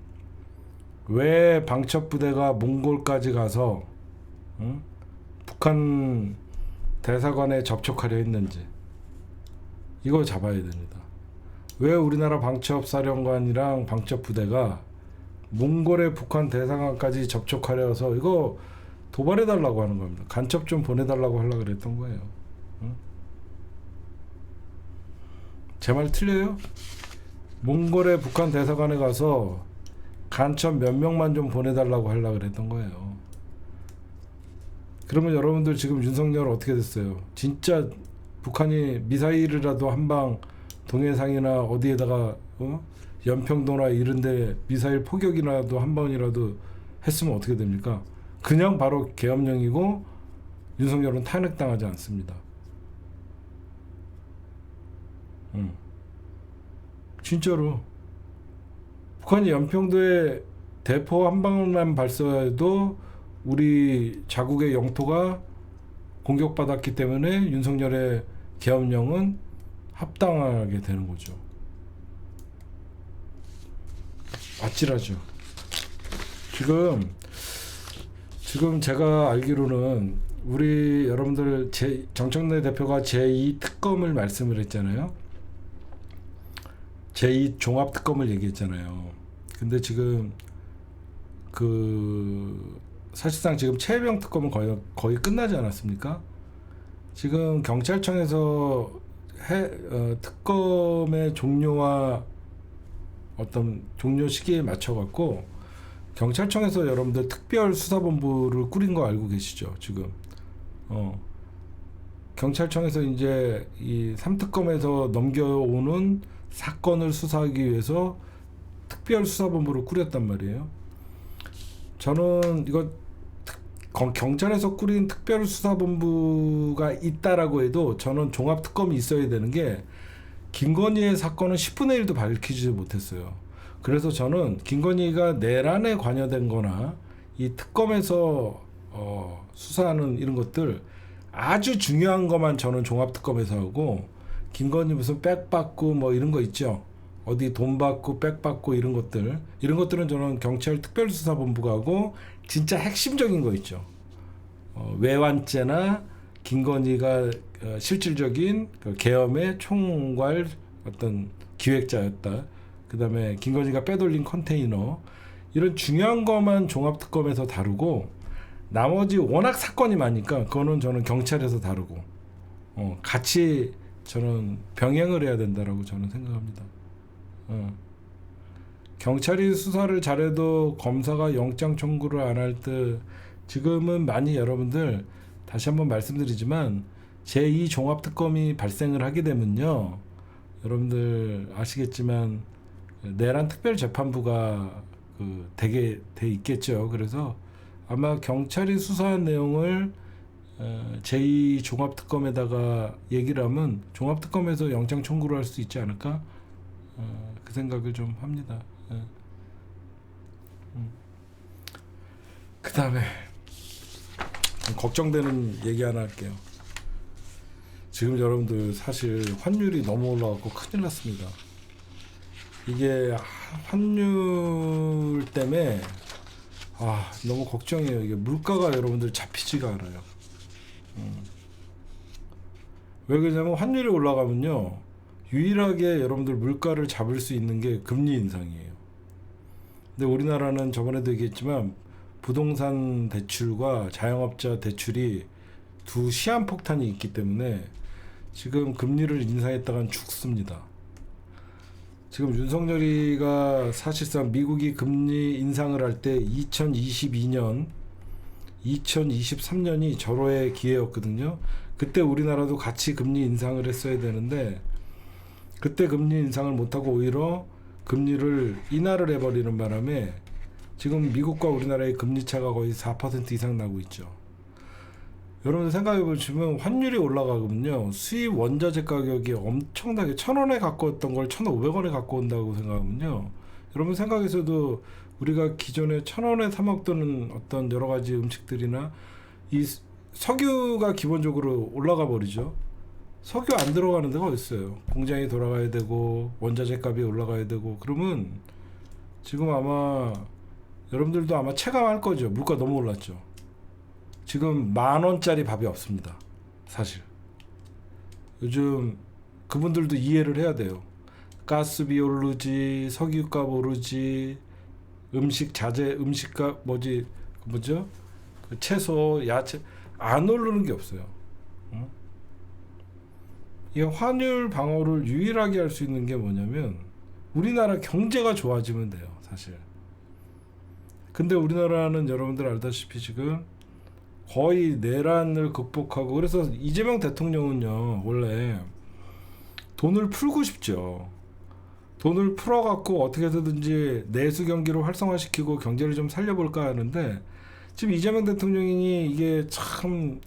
왜 방첩부대가 몽골까지 가서 북한 대사관에 접촉하려 했는지 이거 잡아야 됩니다. 왜 우리나라 방첩사령관이랑 방첩부대가 몽골의 북한 대사관까지 접촉하려 해서 이거 도발해달라고 하는 겁니다. 간첩 좀 보내달라고 하려고 그랬던 거예요. 응? 제 말 틀려요? 몽골의 북한 대사관에 가서 간첩 몇 명만 좀 보내달라고 하려고 그랬던 거예요. 그러면 여러분들 지금 윤석열 어떻게 됐어요? 진짜 북한이 미사일이라도 한 방 동해상이나 어디에다가 연평도나 이런데 미사일 포격이라도 한 번이라도 했으면 어떻게 됩니까? 그냥 바로 계엄령이고 윤석열은 탄핵당하지 않습니다. 진짜로 북한이 연평도에 대포 한 방울만 발사해도 우리 자국의 영토가 공격받았기 때문에 윤석열의 계엄령은 합당하게 되는 거죠. 아찔하죠. 지금 제가 알기로는 우리 여러분들 정청래 대표가 제2 특검을 말씀을 했잖아요. 제2 종합 특검을 얘기했잖아요. 근데 지금 사실상 지금 최혜병 특검은 거의 끝나지 않았습니까? 지금 경찰청에서 특검의 종료와 어떤 종료 시기에 맞춰 갖고 경찰청에서 여러분들 특별수사본부를 꾸린 거 알고 계시죠? 지금 경찰청에서 이제 이 3특검에서 넘겨오는 사건을 수사하기 위해서 특별수사본부를 꾸렸단 말이에요. 저는 이거 경찰에서 꾸린 특별수사본부가 있다라고 해도 저는 종합특검이 있어야 되는 게 김건희의 사건은 10분의 1도 밝히지 못했어요. 그래서 저는 김건희가 내란에 관여된 거나 이 특검에서 수사하는 이런 것들 아주 중요한 것만 저는 종합특검에서 하고 김건희 무슨 백 받고 뭐 이런 거 있죠. 어디 돈 받고 백 받고 이런 것들은 저는 경찰 특별수사본부가 하고 진짜 핵심적인 거 있죠. 외환죄나 김건희가 실질적인 계엄의 총괄 어떤 기획자였다. 그 다음에 김건희가 빼돌린 컨테이너 이런 중요한 것만 종합특검에서 다루고 나머지 워낙 사건이 많으니까 그거는 저는 경찰에서 다루고 같이 저는 병행을 해야 된다라고 저는 생각합니다. 경찰이 수사를 잘해도 검사가 영장 청구를 안 할 때 지금은 많이 여러분들 다시 한번 말씀드리지만 제2 종합특검이 발생을 하게 되면요 여러분들 아시겠지만 내란 특별재판부가 되게 돼 있겠죠. 그래서 아마 경찰이 수사한 내용을 제2 종합특검에다가 얘기를 하면 종합특검에서 영장 청구를 할 수 있지 않을까? 그 생각을 좀 합니다. 그 다음에 걱정되는 얘기 하나 할게요. 지금 여러분들 사실 환율이 너무 올라가고 큰일 났습니다. 이게 환율 때문에 너무 걱정이에요. 이게 물가가 여러분들 잡히지가 않아요. 왜 그러냐면 환율이 올라가면요 유일하게 여러분들 물가를 잡을 수 있는 게 금리 인상이에요. 근데 우리나라는 저번에도 얘기했지만 부동산 대출과 자영업자 대출이 두 시한폭탄이 있기 때문에 지금 금리를 인상했다간 죽습니다. 지금 윤석열이가 사실상 미국이 금리 인상을 할 때 2022년, 2023년이 절호의 기회였거든요. 그때 우리나라도 같이 금리 인상을 했어야 되는데 그때 금리 인상을 못하고 오히려 금리를 인하를 해버리는 바람에 지금 미국과 우리나라의 금리 차가 거의 4% 이상 나고 있죠. 여러분 생각해 보시면 환율이 올라가거든요. 수입 원자재 가격이 엄청나게 1,000원에 갖고 왔던 걸 1,500원에 갖고 온다고 생각하면요. 여러분 생각에서도 우리가 기존에 1,000원에 사 먹던 어떤 여러 가지 음식들이나 이 석유가 기본적으로 올라가 버리죠. 석유 안 들어가는 데가 어딨어요. 공장이 돌아가야 되고 원자재 값이 올라가야 되고 그러면 지금 아마 여러분들도 아마 체감할 거죠. 물가 너무 올랐죠. 지금 10,000원짜리 밥이 없습니다. 사실 요즘 그분들도 이해를 해야 돼요. 가스비 오르지, 석유값 오르지, 음식 자재, 음식값 뭐죠? 그 채소, 야채 안 오르는 게 없어요. 응? 이 환율 방어를 유일하게 할 수 있는 게 뭐냐면 우리나라 경제가 좋아지면 돼요, 사실. 근데 우리나라는 여러분들 알다시피 지금 거의 내란을 극복하고, 그래서 이재명 대통령은요 원래 돈을 풀고 싶죠. 돈을 풀어갖고 어떻게 해서든지 내수 경기를 활성화시키고 경제를 좀 살려볼까 하는데, 지금 이재명 대통령이 이게 참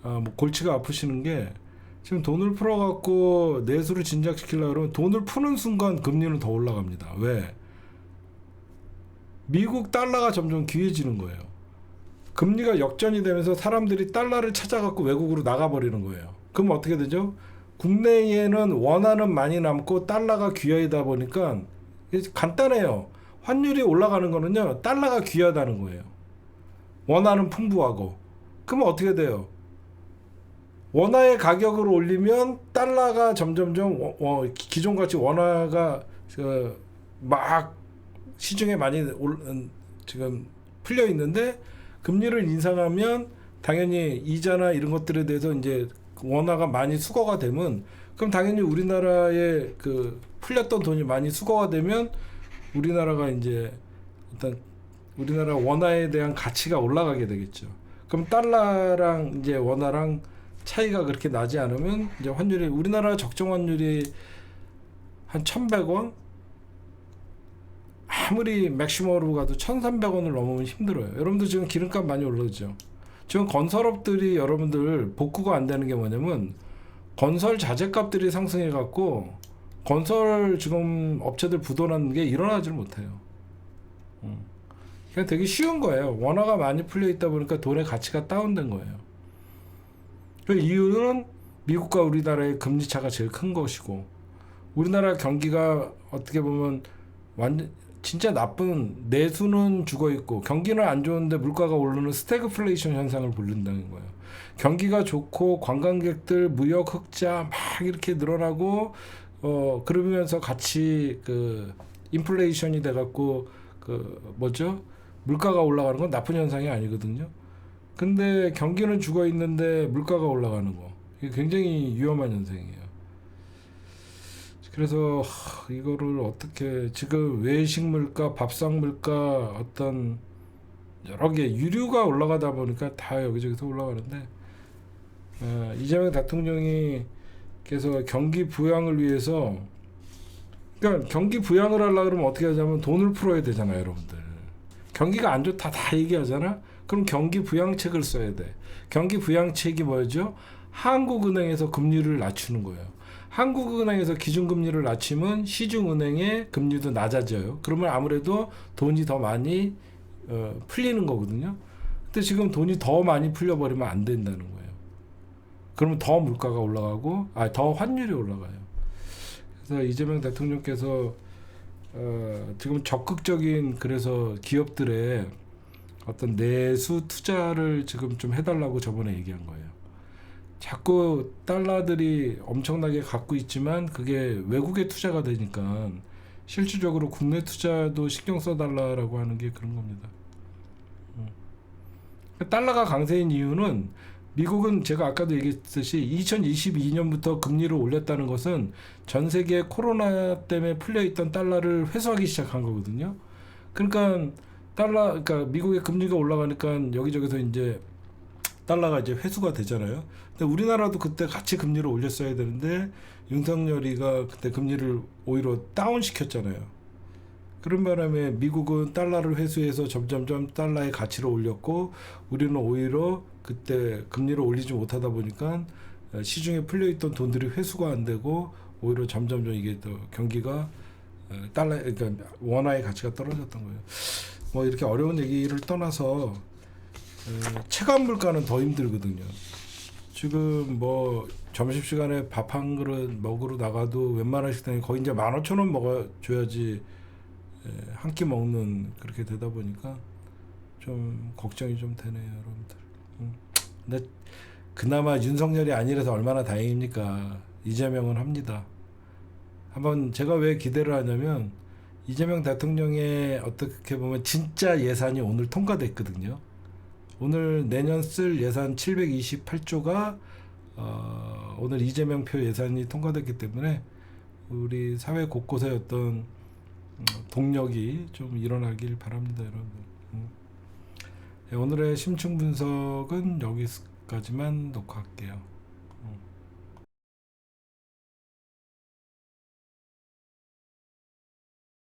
뭐 골치가 아프시는 게, 지금 돈을 풀어갖고 내수를 진작시키려고 그러면 돈을 푸는 순간 금리는 더 올라갑니다. 왜? 미국 달러가 점점 귀해지는 거예요. 금리가 역전이 되면서 사람들이 달러를 찾아갖고 외국으로 나가버리는 거예요. 그럼 어떻게 되죠? 국내에는 원화는 많이 남고 달러가 귀하다 보니까 간단해요. 환율이 올라가는 거는요, 달러가 귀하다는 거예요. 원화는 풍부하고. 그러면 어떻게 돼요? 원화의 가격을 올리면 달러가 점점점 기존같이 원화가 막 시중에 많이 지금 풀려 있는데, 금리를 인상하면 당연히 이자나 이런 것들에 대해서 이제 원화가 많이 수거가 되면, 그럼 당연히 우리나라에 그 풀렸던 돈이 많이 수거가 되면 우리나라가 이제 일단 우리나라 원화에 대한 가치가 올라가게 되겠죠. 그럼 달러랑 이제 원화랑 차이가 그렇게 나지 않으면 이제 환율이, 우리나라 적정 환율이 한 1,100원, 아무리 맥시멈으로 가도 1,300원을 넘으면 힘들어요. 여러분들 지금 기름값 많이 올랐죠. 지금 건설업들이 여러분들 복구가 안 되는 게 뭐냐면 건설 자재값들이 상승해 갖고 건설 지금 업체들 부도나는 게 일어나질 못해요. 그냥 되게 쉬운 거예요. 원화가 많이 풀려 있다 보니까 돈의 가치가 다운된 거예요. 그 이유는 미국과 우리나라의 금리 차가 제일 큰 것이고, 우리나라 경기가 어떻게 보면 완전 진짜 나쁜, 내수는 죽어 있고 경기는 안 좋은데 물가가 오르는 스태그플레이션 현상을 보인다는 거예요. 경기가 좋고 관광객들, 무역 흑자 막 이렇게 늘어나고 그러면서 같이 그 인플레이션이 돼 갖고 그 뭐죠? 물가가 올라가는 건 나쁜 현상이 아니거든요. 근데 경기는 죽어 있는데 물가가 올라가는 거, 이게 굉장히 위험한 현상이에요. 그래서 이거를 어떻게, 지금 외식 물가, 밥상 물가, 어떤 여러 개 유류가 올라가다 보니까 다 여기저기서 올라가는데, 이재명 대통령이 그래서 경기 부양을 위해서, 그러니까 경기 부양을 하려고 그러면 어떻게 하자면 돈을 풀어야 되잖아요, 여러분들. 경기가 안 좋다 다 얘기하잖아. 그럼 경기 부양책을 써야 돼. 경기 부양책이 뭐죠? 한국은행에서 금리를 낮추는 거예요. 한국은행에서 기준금리를 낮추면 시중은행의 금리도 낮아져요. 그러면 아무래도 돈이 더 많이 풀리는 거거든요. 근데 지금 돈이 더 많이 풀려버리면 안 된다는 거예요. 그러면 더 물가가 올라가고, 더 환율이 올라가요. 그래서 이재명 대통령께서 지금 적극적인, 그래서 기업들의 어떤 내수 투자를 지금 좀 해달라고 저번에 얘기한 거예요. 자꾸 달러들이 엄청나게 갖고 있지만 그게 외국에 투자가 되니까 실질적으로 국내 투자도 신경 써달라고 하는 게 그런 겁니다. 달러가 강세인 이유는, 미국은 제가 아까도 얘기했듯이 2022년부터 금리를 올렸다는 것은 전 세계 코로나 때문에 풀려있던 달러를 회수하기 시작한 거거든요. 그러니까 그러니까 미국의 금리가 올라가니까 여기저기서 이제 달러가 이제 회수가 되잖아요. 근데 우리나라도 그때 같이 금리를 올렸어야 되는데 윤석열이가 그때 금리를 오히려 다운 시켰잖아요. 그런 바람에 미국은 달러를 회수해서 점점점 달러의 가치를 올렸고, 우리는 오히려 그때 금리를 올리지 못하다 보니까 시중에 풀려있던 돈들이 회수가 안 되고 오히려 점점점 이게 또 경기가 그러니까 원화의 가치가 떨어졌던 거예요. 뭐 이렇게 어려운 얘기를 떠나서 체감 물가는 더 힘들거든요. 지금 뭐 점심시간에 밥 한 그릇 먹으러 나가도 웬만한 식당에 거의 이제 15,000원 먹어줘야지 한 끼 먹는, 그렇게 되다 보니까 좀 걱정이 좀 되네요, 여러분들. 근데 그나마 윤석열이 아니라서 얼마나 다행입니까? 이재명은 합니다. 한번 제가 왜 기대를 하냐면 이재명 대통령의 어떻게 보면 진짜 예산이 오늘 통과됐거든요. 오늘 내년 쓸 예산 728조가 오늘 이재명 표 예산이 통과됐기 때문에 우리 사회 곳곳에 어떤 동력이 좀 일어나길 바랍니다, 여러분. 네, 오늘의 심층 분석은 여기까지만 놓고 할게요.